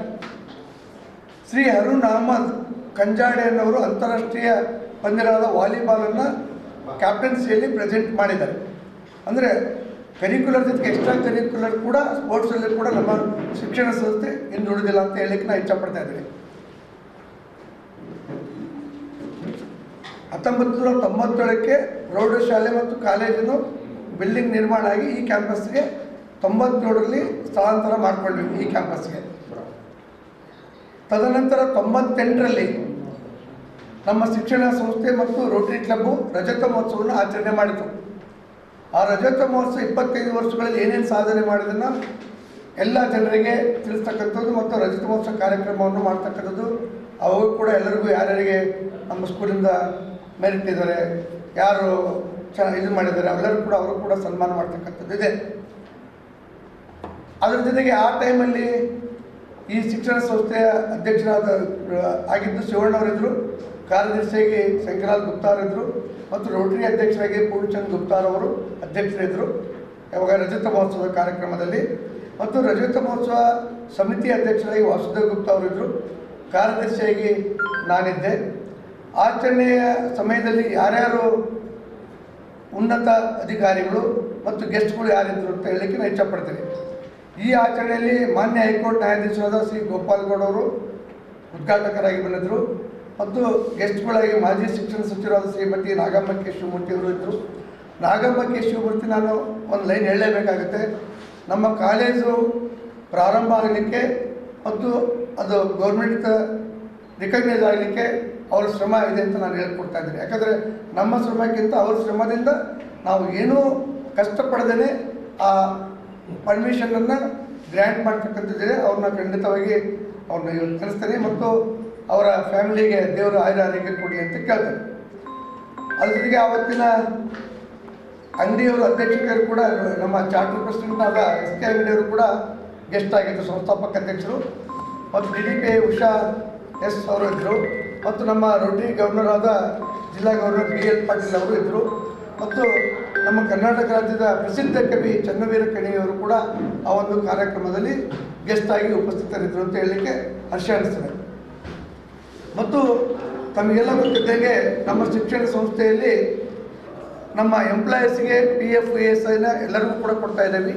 ಶ್ರೀ ಅರುಣ್ ಅಹಮದ್ ಕಂಜಾಡೆ ಅನ್ನೋರು ಅಂತಾರಾಷ್ಟ್ರೀಯ ಪಂದ್ಯಗಳಾದ ವಾಲಿಬಾಲನ್ನು ಕ್ಯಾಪ್ಟನ್ಸಿಯಲ್ಲಿ ಪ್ರೆಸೆಂಟ್ ಮಾಡಿದ್ದಾರೆ. ಅಂದರೆ ಕರಿಕ್ಯುಲರ್ ಜೊತೆಗೆ ಎಕ್ಸ್ಟ್ರಾ ಕರಿಕ್ಯುಲರ್ ಕೂಡ ಸ್ಪೋರ್ಟ್ಸಲ್ಲಿ ಕೂಡ ನಮ್ಮ ಶಿಕ್ಷಣ ಸಂಸ್ಥೆ ಹಿಂದುಳಿದಿಲ್ಲ ಅಂತ ಹೇಳಲಿಕ್ಕೆ ನಾನು ಇಷ್ಟಪಡ್ತಾ ಇದ್ದೀನಿ. 1997ಕ್ಕೆ ಪ್ರೌಢಶಾಲೆ ಮತ್ತು ಕಾಲೇಜನ್ನು ಬಿಲ್ಡಿಂಗ್ ನಿರ್ಮಾಣ ಆಗಿ ಈ ಕ್ಯಾಂಪಸ್ಗೆ 97ರಲ್ಲಿ ಸ್ಥಳಾಂತರ ಮಾಡಿಕೊಂಡ್ವಿ ಈ ಕ್ಯಾಂಪಸ್ಗೆ. ತದನಂತರ 98ರಲ್ಲಿ ನಮ್ಮ ಶಿಕ್ಷಣ ಸಂಸ್ಥೆ ಮತ್ತು ರೋಟರಿ ಕ್ಲಬ್ಬು ರಜತ ಮಹೋತ್ಸವವನ್ನು ಆಚರಣೆ ಮಾಡಿತು. ಆ ರಜತ ಮಹೋತ್ಸವ 25 ವರ್ಷಗಳಲ್ಲಿ ಏನೇನು ಸಾಧನೆ ಮಾಡಿದನ್ನು ಎಲ್ಲ ಜನರಿಗೆ ತಿಳಿಸ್ತಕ್ಕಂಥದ್ದು ಮತ್ತು ರಜತ ಮಹೋತ್ಸವ ಕಾರ್ಯಕ್ರಮವನ್ನು ಮಾಡ್ತಕ್ಕಂಥದ್ದು. ಅವು ಕೂಡ ಎಲ್ಲರಿಗೂ ಯಾರ್ಯಾರಿಗೆ ನಮ್ಮ ಸ್ಕೂಲಿಂದ ಮೆರಿಟ್ ಇದ್ದಾರೆ, ಯಾರು ಇದು ಮಾಡಿದ್ದಾರೆ ಎಲ್ಲರೂ ಕೂಡ ಅವರು ಕೂಡ ಸನ್ಮಾನ ಮಾಡ್ತಕ್ಕಂಥದ್ದು ಇದೆ. ಅದರ ಜೊತೆಗೆ ಆ ಟೈಮಲ್ಲಿ ಈ ಶಿಕ್ಷಣ ಸಂಸ್ಥೆಯ ಅಧ್ಯಕ್ಷರಾದ ಆಗಿದ್ದು ಶಿವಣ್ಣವರಿದ್ದರು, ಕಾರ್ಯದರ್ಶಿಯಾಗಿ ಶಂಕರಲಾಲ್ ಗುಪ್ತಾರವರು ಮತ್ತು ರೋಟರಿ ಅಧ್ಯಕ್ಷರಾಗಿ ಪೂರ್ಣಚಂದ್ ಗುಪ್ತಾರವರು ಅಧ್ಯಕ್ಷರಿದ್ದರು ಯಾವಾಗ ರಜತ ಮಹೋತ್ಸವದ ಕಾರ್ಯಕ್ರಮದಲ್ಲಿ. ಮತ್ತು ರಜತ ಮಹೋತ್ಸವ ಸಮಿತಿ ಅಧ್ಯಕ್ಷರಾಗಿ ವಾಸುದೇವ್ ಗುಪ್ತಾ ಅವರಿದ್ದರು, ಕಾರ್ಯದರ್ಶಿಯಾಗಿ ನಾನಿದ್ದೆ. ಆಚರಣೆಯ ಸಮಯದಲ್ಲಿ ಯಾರ್ಯಾರು ಉನ್ನತ ಅಧಿಕಾರಿಗಳು ಮತ್ತು ಗೆಸ್ಟ್ಗಳು ಯಾರಿದ್ದರು ಅಂತ ಹೇಳಲಿಕ್ಕೆ ನಾನು ಇಷ್ಟಪಡ್ತೀನಿ. ಈ ಆಚರಣೆಯಲ್ಲಿ ಮಾನ್ಯ ಹೈಕೋರ್ಟ್ ನ್ಯಾಯಾಧೀಶರಾದ ಶ್ರೀ ಗೋಪಾಲ್ ಗೌಡ್ ಅವರು ಉದ್ಘಾಟಕರಾಗಿ ಬಂದಿದ್ದರು. ಮತ್ತು ಗೆಸ್ಟ್ಗಳಾಗಿ ಮಾಜಿ ಶಿಕ್ಷಣ ಸಚಿವರಾದ ಶ್ರೀಮತಿ ನಾಗಮ್ಮ ಕೆ ಶಿವಮೂರ್ತಿ ಅವರು ಇದ್ದರು. ನಾಗಮ್ಮ ಕೆ ಶಿವಮೂರ್ತಿ ನಾನು ಒಂದು ಲೈನ್ ಹೇಳಲೇಬೇಕಾಗುತ್ತೆ. ನಮ್ಮ ಕಾಲೇಜು ಪ್ರಾರಂಭ ಆಗಲಿಕ್ಕೆ ಮತ್ತು ಅದು ಗೌರ್ಮೆಂಟ್ ರಿಕಗ್ನೈಸ್ ಆಗಲಿಕ್ಕೆ ಅವ್ರ ಶ್ರಮ ಇದೆ ಅಂತ ನಾನು ಹೇಳ್ಕೊಡ್ತಾ ಇದ್ದೀನಿ. ಯಾಕಂದರೆ ನಮ್ಮ ಶ್ರಮಕ್ಕಿಂತ ಅವ್ರ ಶ್ರಮದಿಂದ ನಾವು ಏನೂ ಕಷ್ಟಪಡದೇ ಆ ಪರ್ಮಿಷನನ್ನು ಗ್ರ್ಯಾಂಟ್ ಮಾಡ್ತಕ್ಕಂಥದ್ದಿದೆ. ಅವ್ರನ್ನ ಖಂಡಿತವಾಗಿ ಅವ್ರನ್ನ ಕಲಿಸ್ತೇನೆ ಮತ್ತು ಅವರ ಫ್ಯಾಮಿಲಿಗೆ ದೇವರು ಆರೋಗ್ಯ ಕೊಡಲಿ ಅಂತ ಕೇಳ್ತಾರೆ. ಅದ್ರ ಜೊತೆಗೆ ಆವತ್ತಿನ ಅಂಗಡಿಯವರು ಅಧ್ಯಕ್ಷರು ಕೂಡ ನಮ್ಮ ಚಾರ್ಟರ್ ಪ್ರೆಸಿಡೆಂಟ್ ಆದ SK ಅಂಗಡಿಯವರು ಕೂಡ ಗೆಸ್ಟ್ ಆಗಿದ್ದರು, ಸಂಸ್ಥಾಪಕ ಅಧ್ಯಕ್ಷರು. ಮತ್ತು DDPI ಉಷಾ S ಅವರು ಇದ್ದರು. ಮತ್ತು ನಮ್ಮ ರೋಟರಿ ಗವರ್ನರ್ ಆದ ಜಿಲ್ಲಾ ಗವರ್ನರ್ BL ಪಾಟೀಲ್ ಅವರು ಇದ್ದರು. ಮತ್ತು ನಮ್ಮ ಕರ್ನಾಟಕ ರಾಜ್ಯದ ಪ್ರಸಿದ್ಧ ಕವಿ ಚನ್ನವೀರ ಕಣಿಯವರು ಕೂಡ ಆ ಒಂದು ಕಾರ್ಯಕ್ರಮದಲ್ಲಿ ಗೆಸ್ಟ್ ಆಗಿ ಉಪಸ್ಥಿತರಿದ್ದರು ಅಂತ ಹೇಳಲಿಕ್ಕೆ ಹರ್ಷ ಅನಿಸ್ತದೆ. ಮತ್ತು ತಮಗೆಲ್ಲ ಗೊತ್ತಿದ್ದಂಗೆ ನಮ್ಮ ಶಿಕ್ಷಣ ಸಂಸ್ಥೆಯಲ್ಲಿ ನಮ್ಮ ಎಂಪ್ಲಾಯೀಸ್ಗೆ PF ESIನ ಎಲ್ಲರಿಗೂ ಕೂಡ ಕೊಡ್ತಾ ಇದ್ದೀವಿ.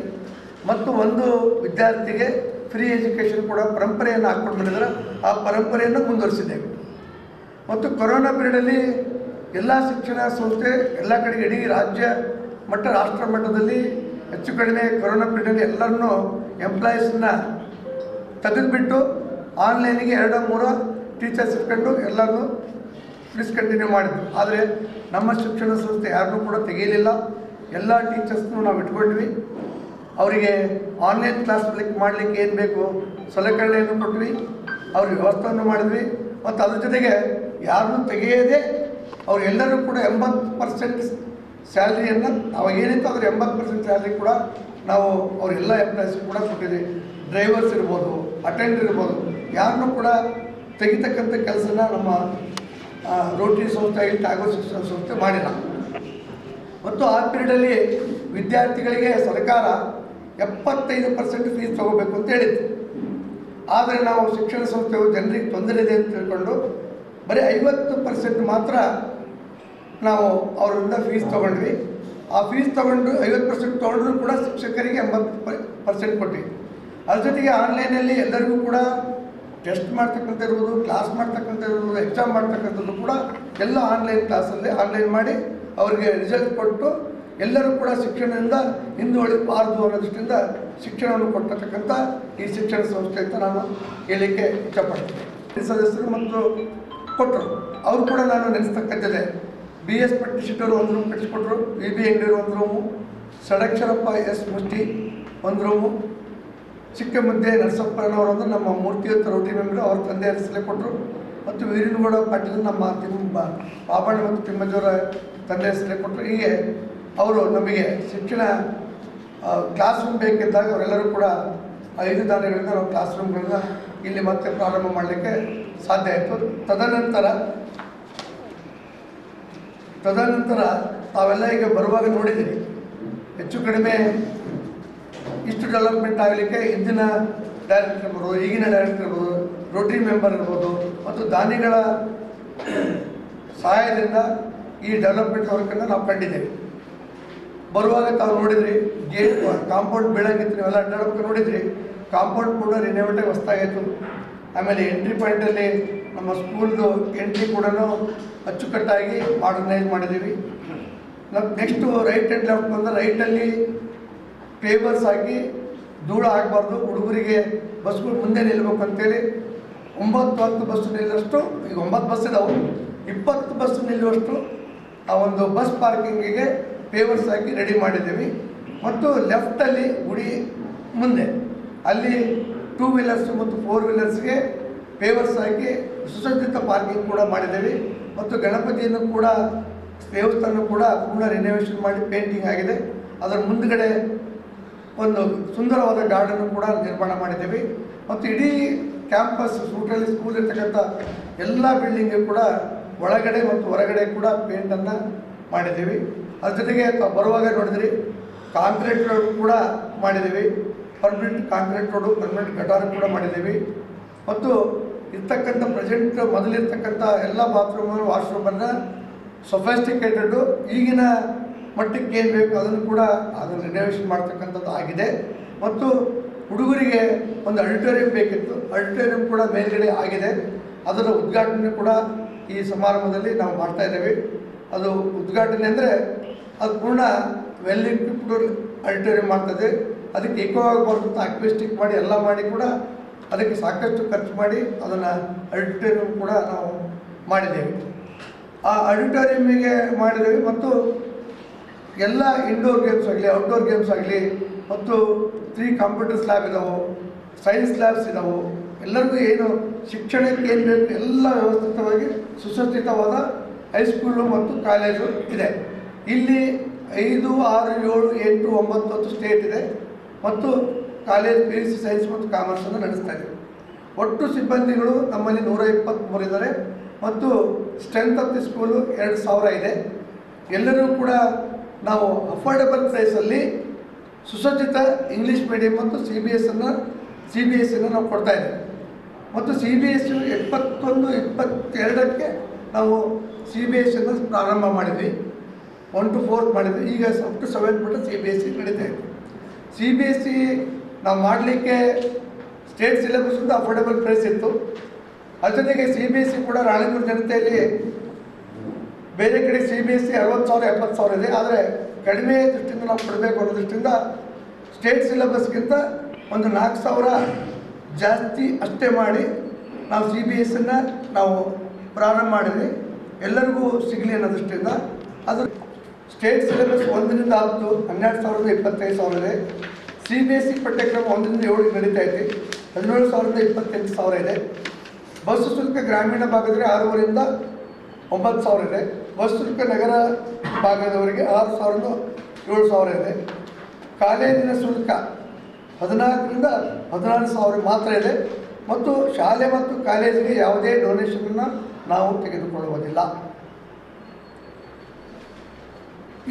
ಮತ್ತು ಒಂದು ವಿದ್ಯಾರ್ಥಿಗೆ ಫ್ರೀ ಎಜುಕೇಷನ್ ಕೂಡ ಪರಂಪರೆಯನ್ನು ಹಾಕ್ಕೊಂಡು ಬಂದಿದ್ದಾರೆ. ಆ ಪರಂಪರೆಯನ್ನು ಮುಂದುವರಿಸಿದ್ದೇವೆ. ಮತ್ತು ಕೊರೋನಾ ಪೀರಿಯಡಲ್ಲಿ ಎಲ್ಲ ಶಿಕ್ಷಣ ಸಂಸ್ಥೆ ಎಲ್ಲ ಕಡೆಗೆ ಇಡೀ ರಾಜ್ಯ ಮಟ್ಟ ರಾಷ್ಟ್ರ ಮಟ್ಟದಲ್ಲಿ ಹೆಚ್ಚು ಕಡಿಮೆ ಕೊರೋನಾ ಪೀರಿಯಡಲ್ಲಿ ಎಲ್ಲರನ್ನೂ ಎಂಪ್ಲಾಯೀಸನ್ನ ತೆಗೆದುಬಿಟ್ಟು ಆನ್ಲೈನಿಗೆ 2-3 ಟೀಚರ್ಸ್ ಇಟ್ಕೊಂಡು ಎಲ್ಲರನ್ನೂ ಡಿಸ್ಕಂಟಿನ್ಯೂ ಮಾಡಿದ್ರು. ಆದರೆ ನಮ್ಮ ಶಿಕ್ಷಣ ಸಂಸ್ಥೆ ಯಾರನ್ನೂ ಕೂಡ ತೆಗೆಯಲಿಲ್ಲ. ಎಲ್ಲ ಟೀಚರ್ಸ್ನೂ ನಾವು ಇಟ್ಕೊಂಡ್ವಿ. ಅವರಿಗೆ ಆನ್ಲೈನ್ ಕ್ಲಾಸ್ ಮಾಡಲಿಕ್ಕೆ ಏನು ಬೇಕು ಸಲಕರಣೆಯನ್ನು ಕೊಟ್ವಿ, ಅವ್ರಿಗೆ ವ್ಯವಸ್ಥೆಯನ್ನು ಮಾಡಿದ್ವಿ. ಮತ್ತು ಅದ್ರ ಜೊತೆಗೆ ಯಾರನ್ನೂ ತೆಗೆಯದೇ ಅವರೆಲ್ಲರೂ ಕೂಡ 80% ಸ್ಯಾಲ್ರಿಯನ್ನು ಅವಾಗ ಏನಿತ್ತು ಅದರ 80% ಸ್ಯಾಲ್ರಿ ಕೂಡ ನಾವು ಅವರೆಲ್ಲ ಎಂಪ್ಲಾಯೀಸ್ ಕೂಡ ಕೊಟ್ಟಿದ್ದೀವಿ. ಡ್ರೈವರ್ಸ್ ಇರ್ಬೋದು, ಅಟೆಂಡರ್ ಇರ್ಬೋದು, ಯಾರನ್ನೂ ಕೂಡ ತೆಗಿತಕ್ಕಂಥ ಕೆಲಸನ ನಮ್ಮ ರೋಟರಿ ಸಂಸ್ಥೆ ಆಗಲಿ ಟ್ಯಾಗೋರ್ ಶಿಕ್ಷಣ ಸಂಸ್ಥೆ ಮಾಡಿಲ್ಲ. ಮತ್ತು ಆ ಪೀರಿಯಡಲ್ಲಿ ವಿದ್ಯಾರ್ಥಿಗಳಿಗೆ ಸರ್ಕಾರ 75% ಫೀಸ್ ತೊಗೋಬೇಕು ಅಂತ ಹೇಳಿತ್ತು. ಆದರೆ ನಾವು ಶಿಕ್ಷಣ ಸಂಸ್ಥೆಯು ಜನರಿಗೆ ತೊಂದರೆ ಇದೆ ಅಂತ ತಿಳ್ಕೊಂಡು ಬರೀ 50% ಮಾತ್ರ ನಾವು ಅವರಿಂದ ಫೀಸ್ ತೊಗೊಂಡ್ವಿ. ಆ ಫೀಸ್ ತೊಗೊಂಡು 50% ತೊಗೊಂಡ್ರೂ ಕೂಡ ಶಿಕ್ಷಕರಿಗೆ 80% ಕೊಟ್ವಿ. ಅದ್ರ ಜೊತೆಗೆ ಆನ್ಲೈನಲ್ಲಿ ಎಲ್ಲರಿಗೂ ಕೂಡ ಟೆಸ್ಟ್ ಮಾಡ್ತಕ್ಕಂಥ ಇರ್ಬೋದು, ಕ್ಲಾಸ್ ಮಾಡ್ತಕ್ಕಂಥ ಇರ್ಬೋದು, ಎಕ್ಸಾಮ್ ಮಾಡ್ತಕ್ಕಂಥದ್ದು ಕೂಡ ಎಲ್ಲ ಆನ್ಲೈನ್ ಕ್ಲಾಸಲ್ಲಿ ಆನ್ಲೈನ್ ಮಾಡಿ ಅವರಿಗೆ ರಿಸಲ್ಟ್ ಕೊಟ್ಟು ಎಲ್ಲರೂ ಕೂಡ ಶಿಕ್ಷಣದಿಂದ ಹಿಂದುಳಿಬಾರದು ಅನ್ನೋ ದೃಷ್ಟಿಯಿಂದ ಶಿಕ್ಷಣವನ್ನು ಕೊಡ್ತಕ್ಕಂಥ ಈ ಶಿಕ್ಷಣ ಸಂಸ್ಥೆ ಅಂತ ನಾನು ಹೇಳಲಿಕ್ಕೆ ಇಷ್ಟಪಡ್ತೀನಿ. ಸದಸ್ಯರು ಮತ್ತು ಕೊಟ್ಟರು, ಅವರು ಕೂಡ ನಾನು ನೆನೆಸ್ತಕ್ಕಂಥದ್ದೇ. BS ಪಟ್ಟಿಶೆಟ್ಟರು ಒಂದು ರೂಮ್ ಕಟ್ಟಿಸ್ಕೊಟ್ರು, VB ಅಂಗಡಿಯವರು ಒಂದು ರೂಮು, ಷಡಕ್ಷರಪ್ಪ S ಮುಷ್ಟಿ ಒಂದು ರೂಮು, ಚಿಕ್ಕಮುದ್ದೆ ನರಸಪ್ಪನವರೊಂದು ನಮ್ಮ ಮೂರ್ತಿಯುತ ರೋಟರಿ ಮೆಂಬರು ಅವ್ರ ತಂದೆ ಹೆಸರಲ್ಲೇ ಕೊಟ್ಟರು. ಮತ್ತು ವೀರನಗೌಡ ಪಾಟೀಲ್ ನಮ್ಮ ಬಾಬಣ್ಣ ಮತ್ತು ತಿಮ್ಮಜ್ಜವರ ತಂದೆ ಹೆಸರಲ್ಲೇ ಕೊಟ್ಟರು. ಹೀಗೆ ಅವರು ನಮಗೆ ಶಿಕ್ಷಣ ಕ್ಲಾಸ್ ರೂಮ್ ಬೇಕಿದ್ದಾಗ ಅವರೆಲ್ಲರೂ ಕೂಡ 5 ದಾನಿಗಳಿಂದ ನಾವು ಕ್ಲಾಸ್ ರೂಮ್ಗಳನ್ನ ಇಲ್ಲಿ ಮತ್ತೆ ಪ್ರಾರಂಭ ಮಾಡಲಿಕ್ಕೆ ಸಾಧ್ಯ ಆಯಿತು. ತದನಂತರ ತಾವೆಲ್ಲ ಈಗ ಬರುವಾಗ ನೋಡಿದ್ದೀರಿ, ಹೆಚ್ಚು ಕಡಿಮೆ ಇಷ್ಟು ಡೆವಲಪ್ಮೆಂಟ್ ಆಗಲಿಕ್ಕೆ ಇಂದಿನ ಡೈರೆಕ್ಟರ್ ಇರ್ಬೋದು, ಈಗಿನ ಡೈರೆಕ್ಟರ್ ಇರ್ಬೋದು, ರೋಟರಿ ಮೆಂಬರ್ ಇರ್ಬೋದು ಮತ್ತು ದಾನಿಗಳ ಸಹಾಯದಿಂದ ಈ ಡೆವಲಪ್ಮೆಂಟ್ ವರ್ಕನ್ನು ನಾವು ಕಂಡಿದ್ದೇವೆ. ಬರುವಾಗ ತಾವು ನೋಡಿದ್ರಿ, ಗೇಟ್ ಕಾಂಪೌಂಡ್ ಬೀಳಂಗಿತ್ತು, ನೀವೆಲ್ಲ ಅಡ್ಡಾಡೋಕೆ ನೋಡಿದ್ರಿ. ಕಾಂಪೌಂಡ್ ಕೂಡ ರಿನೋವೇಟಿವ್ ಹೊಸ್ತಾಗಿತ್ತು. ಆಮೇಲೆ ಎಂಟ್ರಿ ಪಾಯಿಂಟಲ್ಲಿ ನಮ್ಮ ಸ್ಕೂಲ್ದು ಎಂಟ್ರಿ ಕೂಡ ಅಚ್ಚುಕಟ್ಟಾಗಿ ಮಾಡರ್ನೈಸ್ ಮಾಡಿದ್ದೀವಿ. ನೆಕ್ಸ್ಟು ರೈಟ್ ಆ್ಯಂಡ್ ಲೆಫ್ಟ್ ಬಂದರೆ ರೈಟಲ್ಲಿ ಪೇಪರ್ಸ್ ಹಾಕಿ ಧೂಳ ಆಗಬಾರ್ದು, ಹುಡುಗರಿಗೆ ಬಸ್ಗಳು ಮುಂದೆ ನಿಲ್ಲಬೇಕು ಅಂತೇಳಿ 9-10 ಬಸ್ಸು ನಿಲ್ಲುವಷ್ಟು, ಈಗ 9 ಬಸ್ ಇದಾವೆ, 20 ಬಸ್ಸು ನಿಲ್ಲುವಷ್ಟು ಆ ಒಂದು ಬಸ್ ಪಾರ್ಕಿಂಗಿಗೆ ಪೇಪರ್ಸ್ ಹಾಕಿ ರೆಡಿ ಮಾಡಿದ್ದೀವಿ. ಮತ್ತು ಲೆಫ್ಟಲ್ಲಿ ಗುಡಿ ಮುಂದೆ ಅಲ್ಲಿ 2 ವೀಲರ್ಸ್ ಮತ್ತು 4 ವೀಲರ್ಸ್ಗೆ ಪೇಪರ್ಸ್ ಹಾಕಿ ಸುಸಜ್ಜಿತ ಪಾರ್ಕಿಂಗ್ ಕೂಡ ಮಾಡಿದ್ದೀವಿ. ಮತ್ತು ಗಣಪತಿಯನ್ನು ಕೂಡ ದೇವಸ್ಥಾನ ಕೂಡ ಪೂರ್ಣ ರಿನೋವೇಷನ್ ಮಾಡಿ ಪೇಂಟಿಂಗ್ ಆಗಿದೆ. ಅದರ ಮುಂದುಗಡೆ ಒಂದು ಸುಂದರವಾದ ಗಾರ್ಡನ್ನು ಕೂಡ ನಿರ್ಮಾಣ ಮಾಡಿದ್ದೀವಿ. ಮತ್ತು ಇಡೀ ಕ್ಯಾಂಪಸ್ ಸೂಟ್ರಲ್ಲಿ ಸ್ಕೂಲ್ ಇರ್ತಕ್ಕಂಥ ಎಲ್ಲ ಬಿಲ್ಡಿಂಗು ಕೂಡ ಒಳಗಡೆ ಮತ್ತು ಹೊರಗಡೆ ಕೂಡ ಪೇಂಟನ್ನು ಮಾಡಿದ್ದೀವಿ. ಅದ್ರ ಜೊತೆಗೆ ಬರುವಾಗ ನೋಡಿದ್ರಿ, ಕಾಂಕ್ರೀಟ್ ರೋಡ್ ಕೂಡ ಮಾಡಿದ್ದೀವಿ. ಪರ್ಮನೆಂಟ್ ಕಾಂಕ್ರೀಟ್ ರೋಡು, ಪರ್ಮನೆಂಟ್ ಗಟಾರ್ ಕೂಡ ಮಾಡಿದ್ದೀವಿ. ಮತ್ತು ಇರ್ತಕ್ಕಂಥ ಪ್ರೆಸೆಂಟ್ ಮೊದಲಿರ್ತಕ್ಕಂಥ ಎಲ್ಲ ಬಾತ್ರೂಮು ವಾಶ್ರೂಮನ್ನು ಸೊಫೆಸ್ಟಿಕೇಟೆಡು ಈಗಿನ ಮಟ್ಟಕ್ಕೆ ಏನು ಬೇಕು ಅದನ್ನು ಕೂಡ ಅದನ್ನು ರಿನೋವೇಷನ್ ಮಾಡ್ತಕ್ಕಂಥದ್ದು ಆಗಿದೆ. ಮತ್ತು ಹುಡುಗರಿಗೆ ಒಂದು ಆಡಿಟೋರಿಯಂ ಬೇಕಿತ್ತು, ಆಡಿಟೋರಿಯಂ ಕೂಡ ಮೇಲ್ಗಡೆ ಆಗಿದೆ. ಅದರ ಉದ್ಘಾಟನೆ ಕೂಡ ಈ ಸಮಾರಂಭದಲ್ಲಿ ನಾವು ಮಾಡ್ತಾಯಿದ್ದೇವೆ. ಅದು ಉದ್ಘಾಟನೆ ಅಂದರೆ ಅದು ಪೂರ್ಣ ವೆಲ್ ಇಕ್ವಿಪ್ಡ್ ಆಡಿಟೋರಿಯಂ ಮಾಡ್ತದೆ. ಅದಕ್ಕೆ ಎಕೋ ಆಗಬಾರ್ದು ಅಂತ ಅಕ್ವಿಸ್ಟಿಕ್ ಮಾಡಿ ಎಲ್ಲ ಮಾಡಿ ಕೂಡ ಅದಕ್ಕೆ ಸಾಕಷ್ಟು ಖರ್ಚು ಮಾಡಿ ಅದನ್ನು ಆಡಿಟೋರಿಯಂ ಕೂಡ ನಾವು ಮಾಡಿದ್ದೇವೆ. ಆ ಆಡಿಟೋರಿಯಮಿಗೆ ಮಾಡಿದ್ದೇವೆ. ಮತ್ತು ಎಲ್ಲ ಇಂಡೋರ್ ಗೇಮ್ಸ್ ಆಗಲಿ ಔಟ್ಡೋರ್ ಗೇಮ್ಸ್ ಆಗಲಿ ಮತ್ತು 3 ಕಂಪ್ಯೂಟರ್ಸ್ ಲ್ಯಾಬ್ ಇದ್ದಾವೆ, ಸೈನ್ಸ್ ಲ್ಯಾಬ್ಸ್ ಇದ್ದಾವೆ. ಎಲ್ಲರಿಗೂ ಏನು ಶಿಕ್ಷಣಕ್ಕೆ ಏನು ಬೇಕು ಎಲ್ಲ ವ್ಯವಸ್ಥಿತವಾಗಿ ಸುಸಜ್ಜಿತವಾದ ಹೈಸ್ಕೂಲು ಮತ್ತು ಕಾಲೇಜು ಇದೆ. ಇಲ್ಲಿ 5, 6, 7, 8, 9, 10 ಸ್ಟೇಟ್ ಇದೆ. ಮತ್ತು ಕಾಲೇಜ್ PUC ಸೈನ್ಸ್ ಮತ್ತು ಕಾಮರ್ಸನ್ನು ನಡೆಸ್ತಾ ಇದ್ದೀವಿ. ಒಟ್ಟು ಸಿಬ್ಬಂದಿಗಳು ನಮ್ಮಲ್ಲಿ 123 ಇದ್ದಾರೆ. ಮತ್ತು ಸ್ಟ್ರೆಂತ್ ಆಫ್ ದಿ ಸ್ಕೂಲು 2000 ಇದೆ. ಎಲ್ಲರೂ ಕೂಡ ನಾವು ಅಫೋರ್ಡೆಬಲ್ ಪ್ರೈಸಲ್ಲಿ ಸುಸಜ್ಜಿತ ಇಂಗ್ಲೀಷ್ ಮೀಡಿಯಂ ಮತ್ತು CBSE ನಾವು ಕೊಡ್ತಾಯಿದ್ದೇವೆ. ಮತ್ತು CBSE 21-22ಕ್ಕೆ ನಾವು CBSE ಪ್ರಾರಂಭ ಮಾಡಿದ್ವಿ. 1 to 4 ಮಾಡಿದ್ವಿ. ಈಗ ಅಪ್ ಟು 7 ಬಿಟ್ಟು CBSE ನಡೀತಾ ಇದೆ. CBSE ನಾವು ಮಾಡಲಿಕ್ಕೆ ಸ್ಟೇಟ್ ಸಿಲೆಬಸ್ಸಿಂದ ಅಫೋರ್ಡೆಬಲ್ ಪ್ರೈಸ್ ಇತ್ತು. ಅದ್ರ ಜೊತೆಗೆ CBSE ಕೂಡ ರಾಣಿಪುರ ಜನತೆಯಲ್ಲಿ ಬೇರೆ ಕಡೆ CBSE 60,000 70,000 ಇದೆ. ಆದರೆ ಕಡಿಮೆ ದೃಷ್ಟಿಯಿಂದ ನಾವು ಕೊಡಬೇಕು ಅನ್ನೋ ದೃಷ್ಟಿಯಿಂದ ಸ್ಟೇಟ್ ಸಿಲೆಬಸ್ಗಿಂತ ಒಂದು 4,000 ಜಾಸ್ತಿ ಅಷ್ಟೇ ಮಾಡಿ ನಾವು CBSE ನಾವು ಪ್ರಾರಂಭ ಮಾಡಿದ್ವಿ, ಎಲ್ಲರಿಗೂ ಸಿಗಲಿ ಅನ್ನೋ ದೃಷ್ಟಿಯಿಂದ. ಅದು ಸ್ಟೇಟ್ ಸಿಲೆಬಸ್ 1ರಿಂದ 10 12,000 25,000 ಇದೆ. CBSE ಪಠ್ಯಕ್ರಮ 1ರಿಂದ 7 ನಡೀತಾ ಇದೆ, 17,000 28,000 ಇದೆ. ಬಸ್ ಶುಲ್ಕ ಗ್ರಾಮೀಣ ಭಾಗದಲ್ಲಿ 6,500ರಿಂದ 9,000 ಇದೆ. ಬಸ್ ಶುಲ್ಕ ನಗರ ಭಾಗದವರಿಗೆ 6,000ರಿಂದ 7,000 ಇದೆ. ಕಾಲೇಜಿನ ಶುಲ್ಕ 14,000ರಿಂದ 16,000 ಮಾತ್ರ ಇದೆ. ಮತ್ತು ಶಾಲೆ ಮತ್ತು ಕಾಲೇಜಿಗೆ ಯಾವುದೇ ಡೊನೇಷನನ್ನು ನಾವು ತೆಗೆದುಕೊಳ್ಳುವುದಿಲ್ಲ.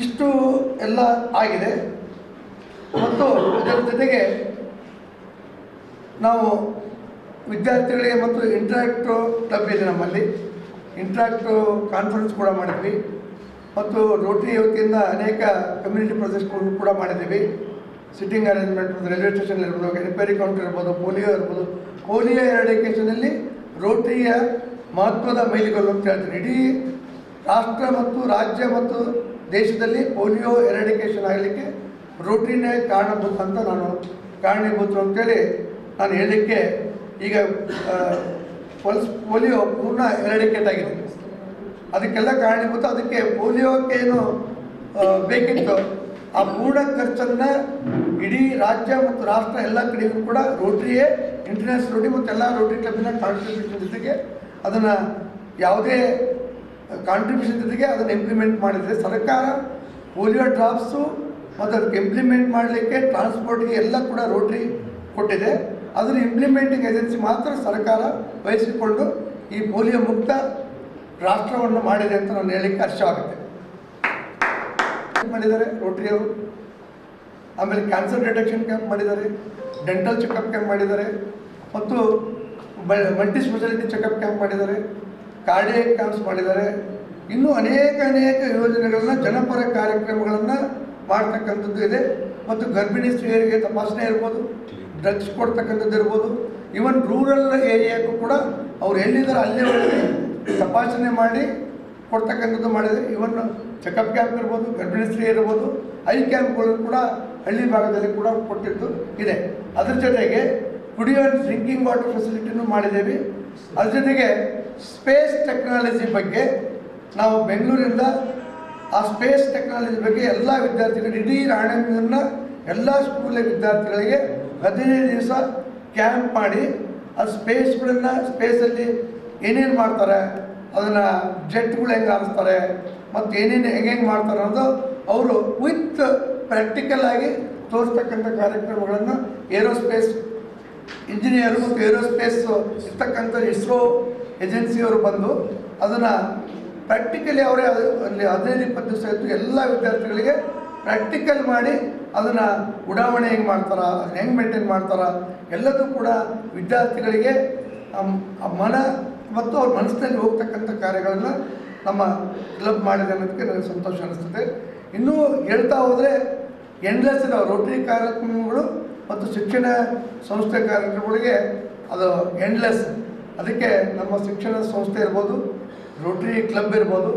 ಇಷ್ಟು ಎಲ್ಲ ಆಗಿದೆ. ಮತ್ತು ಇದರ ಜೊತೆಗೆ ನಾವು ವಿದ್ಯಾರ್ಥಿಗಳಿಗೆ ಮತ್ತು ಇಂಟ್ರಾಕ್ಟಿವ್ ಕ್ಲಬ್ ಇದೆ ನಮ್ಮಲ್ಲಿ, ಇಂಟ್ರಾಕ್ಟಿವ್ ಕಾನ್ಫರೆನ್ಸ್ ಕೂಡ ಮಾಡಿದ್ವಿ. ಮತ್ತು ರೋಟರಿ ವತಿಯಿಂದ ಅನೇಕ ಕಮ್ಯುನಿಟಿ ಪ್ರಾಜೆಕ್ಟ್ಗಳನ್ನು ಕೂಡ ಮಾಡಿದ್ದೀವಿ. ಸಿಟ್ಟಿಂಗ್ ಅರೇಂಜ್ಮೆಂಟ್, ರೈಲ್ವೆ ಸ್ಟೇಷನ್ ಇರ್ಬೋದು, ರಿಪೇರಿ ಕೌಂಟರ್ ಇರ್ಬೋದು, ಪೋಲಿಯೋ ಇರ್ಬೋದು. ಪೋಲಿಯೋ ಎರಾಡಿಕೇಷನಲ್ಲಿ ರೋಟರಿಯ ಮಹತ್ವದ ಮೈಲಿಗಲ್ಲು ಅಂತ ಹೇಳ್ತೀನಿ. ಇಡೀ ರಾಷ್ಟ್ರ ಮತ್ತು ರಾಜ್ಯ ಮತ್ತು ದೇಶದಲ್ಲಿ ಪೋಲಿಯೋ ಎರಾಡಿಕೇಷನ್ ಆಗಲಿಕ್ಕೆ ರೋಟರಿನೇ ಕಾರಣಭೂತ ಅಂತ ಕಾರಣೀಭೂತರು ಅಂತೇಳಿ ನಾನು ಹೇಳಲಿಕ್ಕೆ. ಈಗ ಪೋಲಿಯೋ ಪೂರ್ಣ ಎರಾಡಿಕೇಟ್ ಆಗಿದೆ, ಅದಕ್ಕೆಲ್ಲ ಕಾರಣೀಭೂತ. ಅದಕ್ಕೆ ಪೋಲಿಯೋಕ್ಕೆ ಏನು ಬೇಕಿತ್ತು ಆ ಪೂರ್ಣ ಖರ್ಚನ್ನು ಇಡೀ ರಾಜ್ಯ ಮತ್ತು ರಾಷ್ಟ್ರ ಎಲ್ಲ ಕಡೆಗೂ ಕೂಡ ರೋಟರಿಯೇ, ಇಂಟರ್ನ್ಯಾಷನಲ್ ರೋಟರಿ ಮತ್ತು ಎಲ್ಲ ರೋಟರಿ ಕ್ಲಬ್ಬಿನ ಕಾಂಟ್ರಿಬ್ಯೂಷನ್ ಜೊತೆಗೆ ಅದನ್ನು ಯಾವುದೇ ಕಾಂಟ್ರಿಬ್ಯೂಷನ್ ಜೊತೆಗೆ ಅದನ್ನು ಇಂಪ್ಲಿಮೆಂಟ್ ಮಾಡಿದರೆ ಸರ್ಕಾರ ಪೋಲಿಯೋ ಡ್ರಾಪ್ಸು ಮತ್ತು ಅದಕ್ಕೆ ಇಂಪ್ಲಿಮೆಂಟ್ ಮಾಡಲಿಕ್ಕೆ ಟ್ರಾನ್ಸ್ಪೋರ್ಟ್ಗೆ ಎಲ್ಲ ಕೂಡ ರೋಟರಿ ಕೊಟ್ಟಿದೆ. ಅದನ್ನು ಇಂಪ್ಲಿಮೆಂಟಿಂಗ್ ಏಜೆನ್ಸಿ ಮಾತ್ರ ಸರ್ಕಾರ ವಹಿಸಿಕೊಂಡು ಈ ಪೋಲಿಯೋ ಮುಕ್ತ ರಾಷ್ಟ್ರವನ್ನು ಮಾಡಿದೆ ಅಂತ ನಾನು ಹೇಳಲಿಕ್ಕೆ ಹರ್ಷವಾಗುತ್ತೆ. ಮಾಡಿದ್ದಾರೆ ರೋಟರಿಯವರು. ಆಮೇಲೆ ಕ್ಯಾನ್ಸರ್ ಡಿಟೆಕ್ಷನ್ ಕ್ಯಾಂಪ್ ಮಾಡಿದ್ದಾರೆ, ಡೆಂಟಲ್ ಚೆಕಪ್ ಕ್ಯಾಂಪ್ ಮಾಡಿದ್ದಾರೆ, ಮತ್ತು ಮಲ್ಟಿ ಸ್ಪೆಷಾಲಿಟಿ ಚೆಕಪ್ ಕ್ಯಾಂಪ್ ಮಾಡಿದ್ದಾರೆ, ಕಾರ್ಡಿಯಾಕ್ ಕ್ಯಾಂಪ್ಸ್ ಮಾಡಿದ್ದಾರೆ. ಇನ್ನೂ ಅನೇಕ ಯೋಜನೆಗಳನ್ನ, ಜನಪರ ಕಾರ್ಯಕ್ರಮಗಳನ್ನು ಮಾಡ್ತಕ್ಕಂಥದ್ದು ಇದೆ. ಮತ್ತು ಗರ್ಭಿಣಿ ಸ್ತ್ರೀಯರಿಗೆ ತಪಾಸಣೆ ಇರ್ಬೋದು, ಡ್ರಗ್ಸ್ ಕೊಡ್ತಕ್ಕಂಥದ್ದು ಇರ್ಬೋದು. ಈವನ್ ರೂರಲ್ ಏರಿಯಾಕ್ಕೂ ಕೂಡ ಅವ್ರು ಎಲ್ಲಿದ್ದಾರೆ ಅಲ್ಲೇ ಹೋಗಿ ತಪಾಸಣೆ ಮಾಡಿ ಕೊಡ್ತಕ್ಕಂಥದ್ದು ಮಾಡಿದೆ. ಇವನ್ ಚೆಕಪ್ ಕ್ಯಾಂಪ್ ಇರ್ಬೋದು, ಗರ್ಭಿಣಿ ಸ್ತ್ರೀ ಇರ್ಬೋದು, ಐ ಕ್ಯಾಂಪ್ಗಳನ್ನು ಕೂಡ ಹಳ್ಳಿ ಭಾಗದಲ್ಲಿ ಕೂಡ ಕೊಟ್ಟಿದ್ದು ಇದೆ. ಅದ್ರ ಜೊತೆಗೆ ಕುಡಿಯುವ ಡ್ರಿಂಕಿಂಗ್ ವಾಟರ್ ಫೆಸಿಲಿಟಿನೂ ಮಾಡಿದ್ದೇವೆ. ಅದ್ರ ಜೊತೆಗೆ ಸ್ಪೇಸ್ ಟೆಕ್ನಾಲಜಿ ಬಗ್ಗೆ ನಾವು ಬೆಂಗಳೂರಿಂದ ಆ ಸ್ಪೇಸ್ ಟೆಕ್ನಾಲಜಿ ಬಗ್ಗೆ ಎಲ್ಲ ವಿದ್ಯಾರ್ಥಿಗಳು, ಇಡೀ ರಾಣೆಬೆನ್ನೂರಿನ ಎಲ್ಲ ಸ್ಕೂಲಿನ ವಿದ್ಯಾರ್ಥಿಗಳಿಗೆ 15 ದಿವಸ ಕ್ಯಾಂಪ್ ಮಾಡಿ ಆ ಸ್ಪೇಸಲ್ಲಿ ಏನೇನು ಮಾಡ್ತಾರೆ, ಅದನ್ನು ಜೆಟ್ಗಳು ಹೆಂಗೆ ಆರಿಸ್ತಾರೆ ಮತ್ತು ಹೆಂಗೆ ಮಾಡ್ತಾರೆ ಅನ್ನೋದು ಅವರು ವಿತ್ ಪ್ರಾಕ್ಟಿಕಲ್ ಆಗಿ ತೋರಿಸ್ತಕ್ಕಂಥ ಕಾರ್ಯಕ್ರಮಗಳನ್ನು ಏರೋಸ್ಪೇಸ್ ಇಂಜಿನಿಯರು ಮತ್ತು ಏರೋಸ್ಪೇಸ್ ಇರ್ತಕ್ಕಂಥ ಇಸ್ರೋ ಏಜೆನ್ಸಿಯವರು ಬಂದು ಅದನ್ನು ಪ್ರಾಕ್ಟಿಕಲಿ ಅವರೇ ಅಲ್ಲಿ 15-20 ದಿವಸ ಇತ್ತು ಎಲ್ಲ ವಿದ್ಯಾರ್ಥಿಗಳಿಗೆ ಪ್ರಾಕ್ಟಿಕಲ್ ಮಾಡಿ ಅದನ್ನು ಉಡಾವಣೆ ಹೆಂಗೆ ಮಾಡ್ತಾರೆ, ಅದನ್ನು ಹೆಂಗೆ ಮೇಂಟೈನ್ ಮಾಡ್ತಾರೆ ಎಲ್ಲದೂ ಕೂಡ ವಿದ್ಯಾರ್ಥಿಗಳಿಗೆ ಮನ ಮತ್ತು ಅವ್ರ ಮನಸ್ಸಿನಲ್ಲಿ ಹೋಗ್ತಕ್ಕಂಥ ಕಾರ್ಯಗಳನ್ನು ನಮ್ಮ ಕ್ಲಬ್ ಮಾಡಿದೆ ಅನ್ನೋದಕ್ಕೆ ನನಗೆ ಸಂತೋಷ ಅನಿಸ್ತದೆ. ಇನ್ನೂ ಹೇಳ್ತಾ ಹೋದರೆ ಎಂಡ್ಲೆಸ್ ಇದಾವೆ ರೋಟರಿ ಕಾರ್ಯಕ್ರಮಗಳು ಮತ್ತು ಶಿಕ್ಷಣ ಸಂಸ್ಥೆ ಕಾರ್ಯಕ್ರಮಗಳಿಗೆ, ಅದು ಎಂಡ್ಲೆಸ್. ಅದಕ್ಕೆ ನಮ್ಮ ಶಿಕ್ಷಣ ಸಂಸ್ಥೆ ಇರ್ಬೋದು, ರೋಟರಿ ಕ್ಲಬ್ ಇರ್ಬೋದು,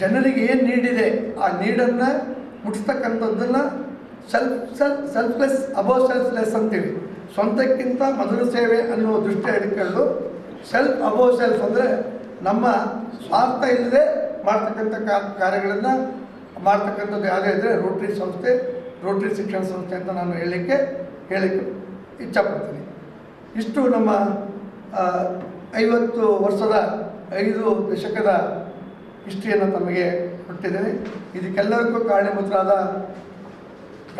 ಜನರಿಗೆ ಏನು ನೀಡಿದೆ ಆ ನೀಡನ್ನು ಮುಟ್ಟಿಸ್ತಕ್ಕಂಥದ್ದನ್ನು ಸೆಲ್ಫ್ಲೆಸ್ ಅಬೌವ್ ಸೆಲ್ಫ್ಲೆಸ್ ಅಂತೀವಿ. ಸ್ವಂತಕ್ಕಿಂತ ಮೊದಲು ಸೇವೆ ಅನ್ನೋ ದೃಷ್ಟಿ ಹಿಡ್ಕೊಂಡು ಸೆಲ್ಫ್ ಅಬೌವ್ ಸೆಲ್ಫ್ ಅಂದರೆ ನಮ್ಮ ಸ್ವಾರ್ಥ ಇಲ್ಲದೆ ಮಾಡ್ತಕ್ಕಂಥ ಕಾರ್ಯಗಳನ್ನು ಮಾಡ್ತಕ್ಕಂಥದ್ದು ಯಾವುದೇ ಇದ್ದರೆ ರೋಟರಿ ಸಂಸ್ಥೆ, ರೋಟರಿ ಶಿಕ್ಷಣ ಸಂಸ್ಥೆ ಅಂತ ನಾನು ಹೇಳಲಿಕ್ಕೆ ಇಚ್ಛಪಡ್ತೀನಿ. ಇಷ್ಟು ನಮ್ಮ 50 ವರ್ಷದ 5 ದಶಕದ ಹಿಸ್ಟ್ರಿಯನ್ನು ತಮಗೆ ಕೊಟ್ಟಿದ್ದೇನೆ. ಇದಕ್ಕೆಲ್ಲರಿಗೂ ಕಾರಣೀಭೂತರಾದ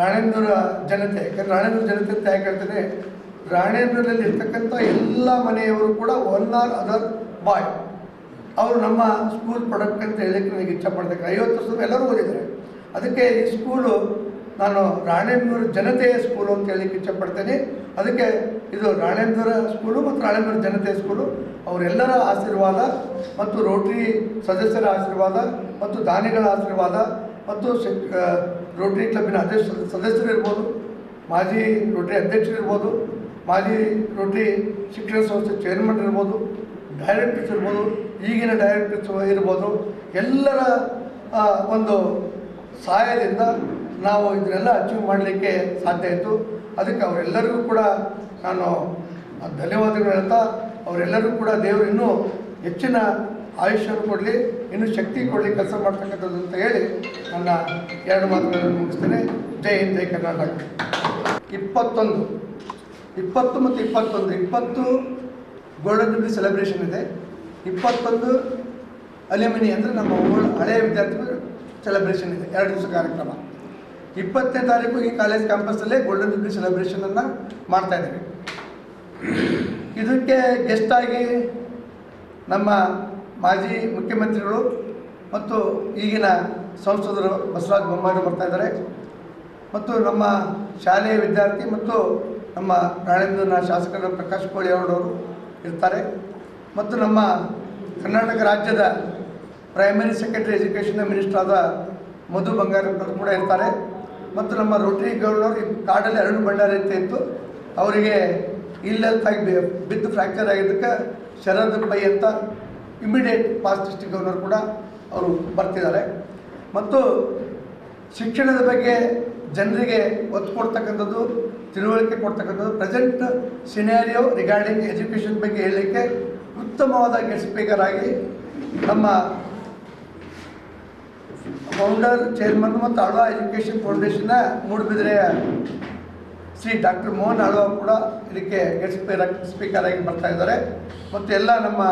ರಾಣೆಬೆನ್ನೂರ ಜನತೆ. ಯಾಕಂದರೆ ರಾಣೆಬೆನ್ನೂರು ಜನತೆ ಅಂತ ಯಾಕೆ ಹೇಳ್ತೇನೆ, ರಾಣೆಬೆನ್ನೂರಲ್ಲಿ ಇರ್ತಕ್ಕಂಥ ಎಲ್ಲ ಮನೆಯವರು ಕೂಡ ಒನ್ ಆರ್ ಅದರ್ ಬಾಯ್ ಅವರು ನಮ್ಮ ಸ್ಕೂಲ್ ಪ್ರಾಡಕ್ಟ್ ಅಂತ ಹೇಳಲಿಕ್ಕೆ ನನಗೆ ಇಚ್ಛಪಡ್ತಕ್ಕ. 50 ವರ್ಷದ ಎಲ್ಲರೂ ಓದಿದ್ದಾರೆ. ಅದಕ್ಕೆ ಈ ಸ್ಕೂಲು ನಾನು ರಾಣೆಬೆನ್ನೂರು ಜನತೆಯ ಸ್ಕೂಲು ಅಂತ ಹೇಳಲಿಕ್ಕೆ ಇಚ್ಛಪಡ್ತೇನೆ. ಅದಕ್ಕೆ ಇದು ರಾಣೆಬೆನ್ನೂರ ಸ್ಕೂಲು ಮತ್ತು ರಾಣೆಬೆನ್ನೂರು ಜನತೆಯ ಸ್ಕೂಲು. ಅವರೆಲ್ಲರ ಆಶೀರ್ವಾದ ಮತ್ತು ರೋಟರಿ ಸದಸ್ಯರ ಆಶೀರ್ವಾದ ಮತ್ತು ದಾನಿಗಳ ಆಶೀರ್ವಾದ ಮತ್ತು ರೋಟರಿ ಕ್ಲಬ್ಬಿನ ಸದಸ್ಯರು ಇರ್ಬೋದು, ಮಾಜಿ ರೋಟರಿ ಅಧ್ಯಕ್ಷರಿರ್ಬೋದು, ಮಾಜಿ ರೋಟರಿ ಶಿಕ್ಷಣ ಸಂಸ್ಥೆ ಚೇರ್ಮನ್ ಇರ್ಬೋದು, ಡೈರೆಕ್ಟರ್ಸ್ ಇರ್ಬೋದು, ಈಗಿನ ಡೈರೆಕ್ಟರ್ಸ್ ಇರ್ಬೋದು, ಎಲ್ಲರ ಒಂದು ಸಹಾಯದಿಂದ ನಾವು ಇದನ್ನೆಲ್ಲ ಅಚೀವ್ ಮಾಡಲಿಕ್ಕೆ ಸಾಧ್ಯ ಆಯಿತು. ಅದಕ್ಕೆ ಅವರೆಲ್ಲರಿಗೂ ಕೂಡ ನಾನು ಧನ್ಯವಾದಗಳು ಹೇಳ್ತಾ ಅವರೆಲ್ಲರೂ ಕೂಡ ದೇವರು ಇನ್ನೂ ಹೆಚ್ಚಿನ ಆಯುಷ್ಯವನ್ನು ಕೊಡಲಿ, ಇನ್ನೂ ಶಕ್ತಿ ಕೊಡಲಿ ಕೆಲಸ ಮಾಡ್ತಕ್ಕಂಥದ್ದು ಅಂತ ಹೇಳಿ ನನ್ನ 2 ಮಾತುಗಳನ್ನು ಮುಗಿಸ್ತೇನೆ. ಜೈ ಹಿಂದ್, ಜೈ ಕರ್ನಾಟಕ. 20 ಮತ್ತು 20 ಗೋಲ್ಡನ್ ಜೂಬ್ಲಿ ಸೆಲೆಬ್ರೇಷನ್ ಇದೆ. 21 ಅಲ್ಯೂಮಿನಿ ಅಂದರೆ ನಮ್ಮ ಹಳೆಯ ವಿದ್ಯಾರ್ಥಿಗಳು ಸೆಲೆಬ್ರೇಷನ್ ಇದೆ. 2 ದಿವಸ ಕಾರ್ಯಕ್ರಮ. 20ನೇ ತಾರೀಕು ಈ ಕಾಲೇಜ್ ಕ್ಯಾಂಪಸ್ಸಲ್ಲೇ ಗೋಲ್ಡನ್ ಜೂಬ್ಲಿ ಸೆಲೆಬ್ರೇಷನನ್ನು ಮಾಡ್ತಾಯಿದ್ದೀವಿ. ಇದಕ್ಕೆ ಗೆಸ್ಟಾಗಿ ನಮ್ಮ ಮಾಜಿ ಮುಖ್ಯಮಂತ್ರಿಗಳು ಮತ್ತು ಈಗಿನ ಸಂಸದರು ಬಸವರಾಜ ಬೊಮ್ಮಾಯಿ ಬರ್ತಾಯಿದ್ದಾರೆ, ಮತ್ತು ನಮ್ಮ ಶಾಲೆಯ ವಿದ್ಯಾರ್ಥಿ ಮತ್ತು ನಮ್ಮ ರಾಣೇಂದ್ರನ ಶಾಸಕರ ಪ್ರಕಾಶ್ ಕೋಳಿ ಅವರು ಇರ್ತಾರೆ, ಮತ್ತು ನಮ್ಮ ಕರ್ನಾಟಕ ರಾಜ್ಯದ ಪ್ರೈಮರಿ ಸೆಕೆಂಡರಿ ಎಜುಕೇಷನ್ ಮಿನಿಸ್ಟರ್ ಆದ ಮಧು ಬಂಗಾರಪ್ಪರು ಕೂಡ ಇರ್ತಾರೆ, ಮತ್ತು ನಮ್ಮ ರೋಟರಿ ಗವರ್ನರ್ ಕಾಡಲ್ಲಿ ಅರುಣ್ ಭಂಡಾರಿ ಅಂತ ಇತ್ತು, ಅವರಿಗೆ ಇಲ್ಲೆಲ್ತಾಗಿ ಬಿದ್ದು ಫ್ರ್ಯಾಕ್ಚರ್ ಆಗಿದ್ದಕ್ಕೆ ಶರದ್ ಪೈ ಅಂತ ಇಮಿಡಿಯೇಟ್ ಪಾಸ್ಟ್ ಡಿಸ್ಟ್ರಿಕ್ಟ್ ಗವರ್ನರ್ ಕೂಡ ಅವರು ಬರ್ತಿದ್ದಾರೆ. ಮತ್ತು ಶಿಕ್ಷಣದ ಬಗ್ಗೆ ಜನರಿಗೆ ಒತ್ತು ಕೊಡ್ತಕ್ಕಂಥದ್ದು, ತಿಳುವಳಿಕೆ ಕೊಡ್ತಕ್ಕಂಥದ್ದು, ಪ್ರೆಸೆಂಟ್ ಸಿನಾರಿಯೋ ರಿಗಾರ್ಡಿಂಗ್ ಎಜುಕೇಷನ್ ಬಗ್ಗೆ ಹೇಳಲಿಕ್ಕೆ ಉತ್ತಮವಾದ ಗೆಸ್ಟ್ ಸ್ಪೀಕರ್ ಆಗಿ ನಮ್ಮ ಫೌಂಡರ್, ಚೇರ್ಮನ್ ಮತ್ತು ಆಳ್ವಾ ಎಜುಕೇಷನ್ ಫೌಂಡೇಶನ್ನ ಮೂಡುಬಿದಿರೆಯ ಶ್ರೀ ಡಾಕ್ಟರ್ ಮೋಹನ್ ಆಳ್ವಾ ಕೂಡ ಇದಕ್ಕೆ ಗೆಸ್ಟ್ ಸ್ಪೀಕರ್ ಆಗಿ ಬರ್ತಾ ಇದ್ದಾರೆ. ಮತ್ತು ಎಲ್ಲ ನಮ್ಮ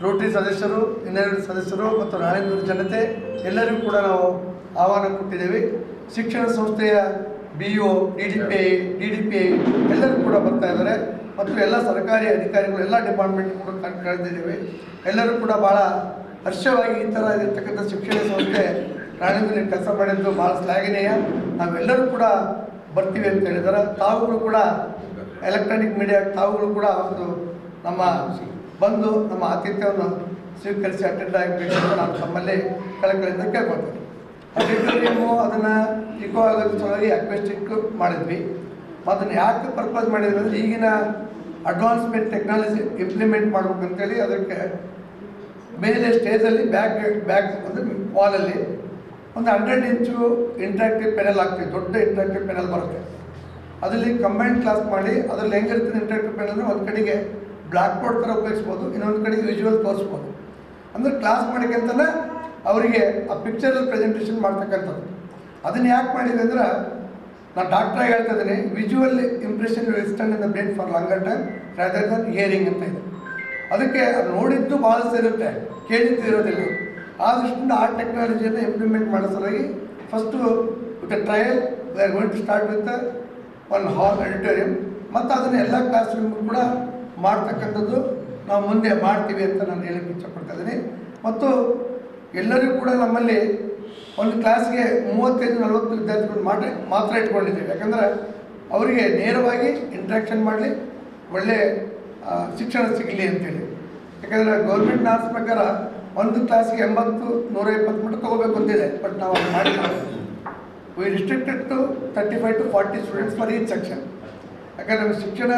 ರೋಟರಿ ಸದಸ್ಯರು, ಇನ್ನೆರಡು ಸದಸ್ಯರು ಮತ್ತು ರಾಣೇಂದ್ರ ಜನತೆ ಎಲ್ಲರಿಗೂ ಕೂಡ ನಾವು ಆಹ್ವಾನ ಕೊಟ್ಟಿದ್ದೇವೆ. ಶಿಕ್ಷಣ ಸಂಸ್ಥೆಯ BO, DDPI ಎಲ್ಲರೂ ಕೂಡ ಬರ್ತಾ ಇದ್ದಾರೆ, ಮತ್ತು ಎಲ್ಲ ಸರ್ಕಾರಿ ಅಧಿಕಾರಿಗಳು ಎಲ್ಲ ಡಿಪಾರ್ಟ್ಮೆಂಟ್ ಕೂಡ ಕರೆದಿದ್ದೇವೆ. ಎಲ್ಲರೂ ಕೂಡ ಭಾಳ ಹರ್ಷವಾಗಿ ಈ ಥರ ಇರ್ತಕ್ಕಂಥ ಶಿಕ್ಷಣ ಸಂಸ್ಥೆ ರಾಣೇಂದ್ರ ಕೆಲಸ ಮಾಡಿದ್ದು ಭಾಳ ಶ್ಲಾಘನೀಯ, ನಾವೆಲ್ಲರೂ ಕೂಡ ಬರ್ತೀವಿ ಅಂತ ಹೇಳಿದ್ದಾರೆ. ತಾವುಗಳು ಕೂಡ ಎಲೆಕ್ಟ್ರಾನಿಕ್ ಮೀಡಿಯಾ ತಾವುಗಳು ಕೂಡ ಒಂದು ನಮ್ಮ ಬಂದು ನಮ್ಮ ಆತಿಥ್ಯವನ್ನು ಸ್ವೀಕರಿಸಿ ಅಟೆಂಡ್ ಆಗಬೇಕು ಅಂತ ನಾನು ತಮ್ಮಲ್ಲಿ ಕಳಕಳಿಯಿಂದ ಕೇಳ್ಕೊಳ್ತೇನೆ. ಆಡಿಟೋರಿಯಮ್ಮು ಅದನ್ನು ಇಕೋ ಆಗೋದ್ರ ಸಲುವಾಗಿ ಅಕ್ವೆಸ್ಟಿಕ್ ಮಾಡಿದ್ವಿ. ಅದನ್ನು ಯಾಕೆ ಪರ್ಪಸ್ ಮಾಡಿದ್ವಿ ಅಂದರೆ ಈಗಿನ ಅಡ್ವಾನ್ಸ್ಮೆಂಟ್ ಟೆಕ್ನಾಲಜಿ ಇಂಪ್ಲಿಮೆಂಟ್ ಮಾಡ್ಬೇಕಂತೇಳಿ ಅದಕ್ಕೆ ಮೇಲೆ ಸ್ಟೇಜಲ್ಲಿ ಬ್ಯಾಕ್ ಅಂದರೆ ವಾಲಲ್ಲಿ ಒಂದು 100 ಇಂಚು ಇಂಟ್ರಾಕ್ಟಿವ್ ಪೆನಲ್ ಆಗ್ತದೆ, ದೊಡ್ಡ ಇಂಟ್ರಾಕ್ಟಿವ್ ಪೆನಲ್ ಬರುತ್ತೆ. ಅದರಲ್ಲಿ ಕಂಬೈನ್ಡ್ ಕ್ಲಾಸ್ ಮಾಡಿ ಅದರಲ್ಲಿ ಹೆಂಗಿರ್ತದೆ ಇಂಟ್ರಾಕ್ಟಿವ್ ಪೆನಲ್, ಒಂದು ಕಡೆಗೆ ಬ್ಲ್ಯಾಕ್ ಬೋರ್ಡ್ ಥರ ಉಪಯೋಗಿಸ್ಬೋದು, ಇನ್ನೊಂದು ಕಡೆಗೆ ವಿಜುವಲ್ ತೋರಿಸ್ಬೋದು. ಅಂದರೆ ಕ್ಲಾಸ್ ಮಾಡೋಕ್ಕಂತಲೇ ಅವರಿಗೆ ಆ ಪಿಕ್ಚರಲ್ಲಿ ಪ್ರೆಸೆಂಟೇಷನ್ ಮಾಡ್ತಕ್ಕಂಥದ್ದು. ಅದನ್ನು ಯಾಕೆ ಮಾಡಿದೆ ಅಂದ್ರೆ, ನಾನು ಡಾಕ್ಟ್ರಾಗಿ ಹೇಳ್ತಾ ಇದ್ದೀನಿ, visual impression will stand in the brain for longer time rather than hearing ಅಂತ ಇದೆ. ಅದಕ್ಕೆ ಅದು ನೋಡಿದ್ದು ಭಾಳ ಸೇರುತ್ತೆ, ಕೇಳಿದ್ದು ಇರೋದಿಲ್ಲ. ಆ ದೃಷ್ಟಿಯಿಂದ ಆ ಟೆಕ್ನಾಲಜಿಯನ್ನು ಇಂಪ್ಲಿಮೆಂಟ್ ಮಾಡೋ ಸಲುವಾಗಿ first with a trial we are going to start with one hall auditorium, ಮತ್ತು ಅದನ್ನು ಎಲ್ಲ ಕ್ಲಾಸ್ ರೂಮ್ಗೂ ಕೂಡ ಮಾಡ್ತಕ್ಕಂಥದ್ದು ನಾವು ಮುಂದೆ ಮಾಡ್ತೀವಿ ಅಂತ ನಾನು ಹೇಳಕ್ಕೆ ಇಷ್ಟಪಡ್ತಾ ಇದ್ದೀನಿ. ಮತ್ತು ಎಲ್ಲರಿಗೂ ಕೂಡ ನಮ್ಮಲ್ಲಿ ಒಂದು ಕ್ಲಾಸ್ಗೆ 35-40 ವಿದ್ಯಾರ್ಥಿಗಳು ಮಾತ್ರ ಇಟ್ಕೊಂಡಿದ್ದೇವೆ. ಯಾಕಂದರೆ ಅವರಿಗೆ ನೇರವಾಗಿ ಇಂಟ್ರ್ಯಾಕ್ಷನ್ ಮಾಡಲಿ, ಒಳ್ಳೆಯ ಶಿಕ್ಷಣ ಸಿಗಲಿ ಅಂತೇಳಿ. ಯಾಕಂದರೆ ಗೌರ್ಮೆಂಟ್ ನಾರ್ಮ್ಸ್ ಪ್ರಕಾರ ಒಂದು ಕ್ಲಾಸ್ಗೆ 80-120 ಮಟ್ಟ ತೊಗೋಬೇಕು ಅಂತಿದೆ, ಬಟ್ ನಾವು ಅದು ಮಾಡಿಲ್ಲ. We restricted to 35 to 40 students for each section. ಯಾಕಂದರೆ ನಮಗೆ ಶಿಕ್ಷಣ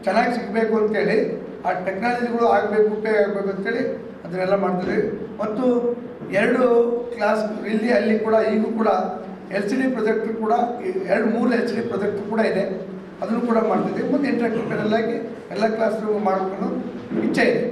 ಚೆನ್ನಾಗಿ ಸಿಗಬೇಕು ಅಂತೇಳಿ, ಆ ಟೆಕ್ನಾಲಜಿಗಳು ಆಗಬೇಕು, ಉಪಯೋಗ ಆಗಬೇಕು ಅಂತೇಳಿ ಅದನ್ನೆಲ್ಲ ಮಾಡ್ತೀವಿ. ಮತ್ತು 2 ಕ್ಲಾಸ್ ಇಲ್ಲಿ ಅಲ್ಲಿ ಕೂಡ ಈಗೂ ಕೂಡ LCD ಪ್ರೊಜೆಕ್ಟ್ರು ಕೂಡ 2-3 LCD ಪ್ರೊಜೆಕ್ಟ್ರು ಕೂಡ ಇದೆ, ಅದನ್ನು ಕೂಡ ಮಾಡ್ತಿದ್ದೀವಿ. ಮತ್ತು ಇಂಟ್ರಾಕ್ಟಿವ್ ಪೆನಲ್ ಆಗಿ ಎಲ್ಲ ಕ್ಲಾಸ್ ರೂಮ್ ಮಾಡಬೇಕು ಅನ್ನೋ ಇಚ್ಛೆ ಇದೆ.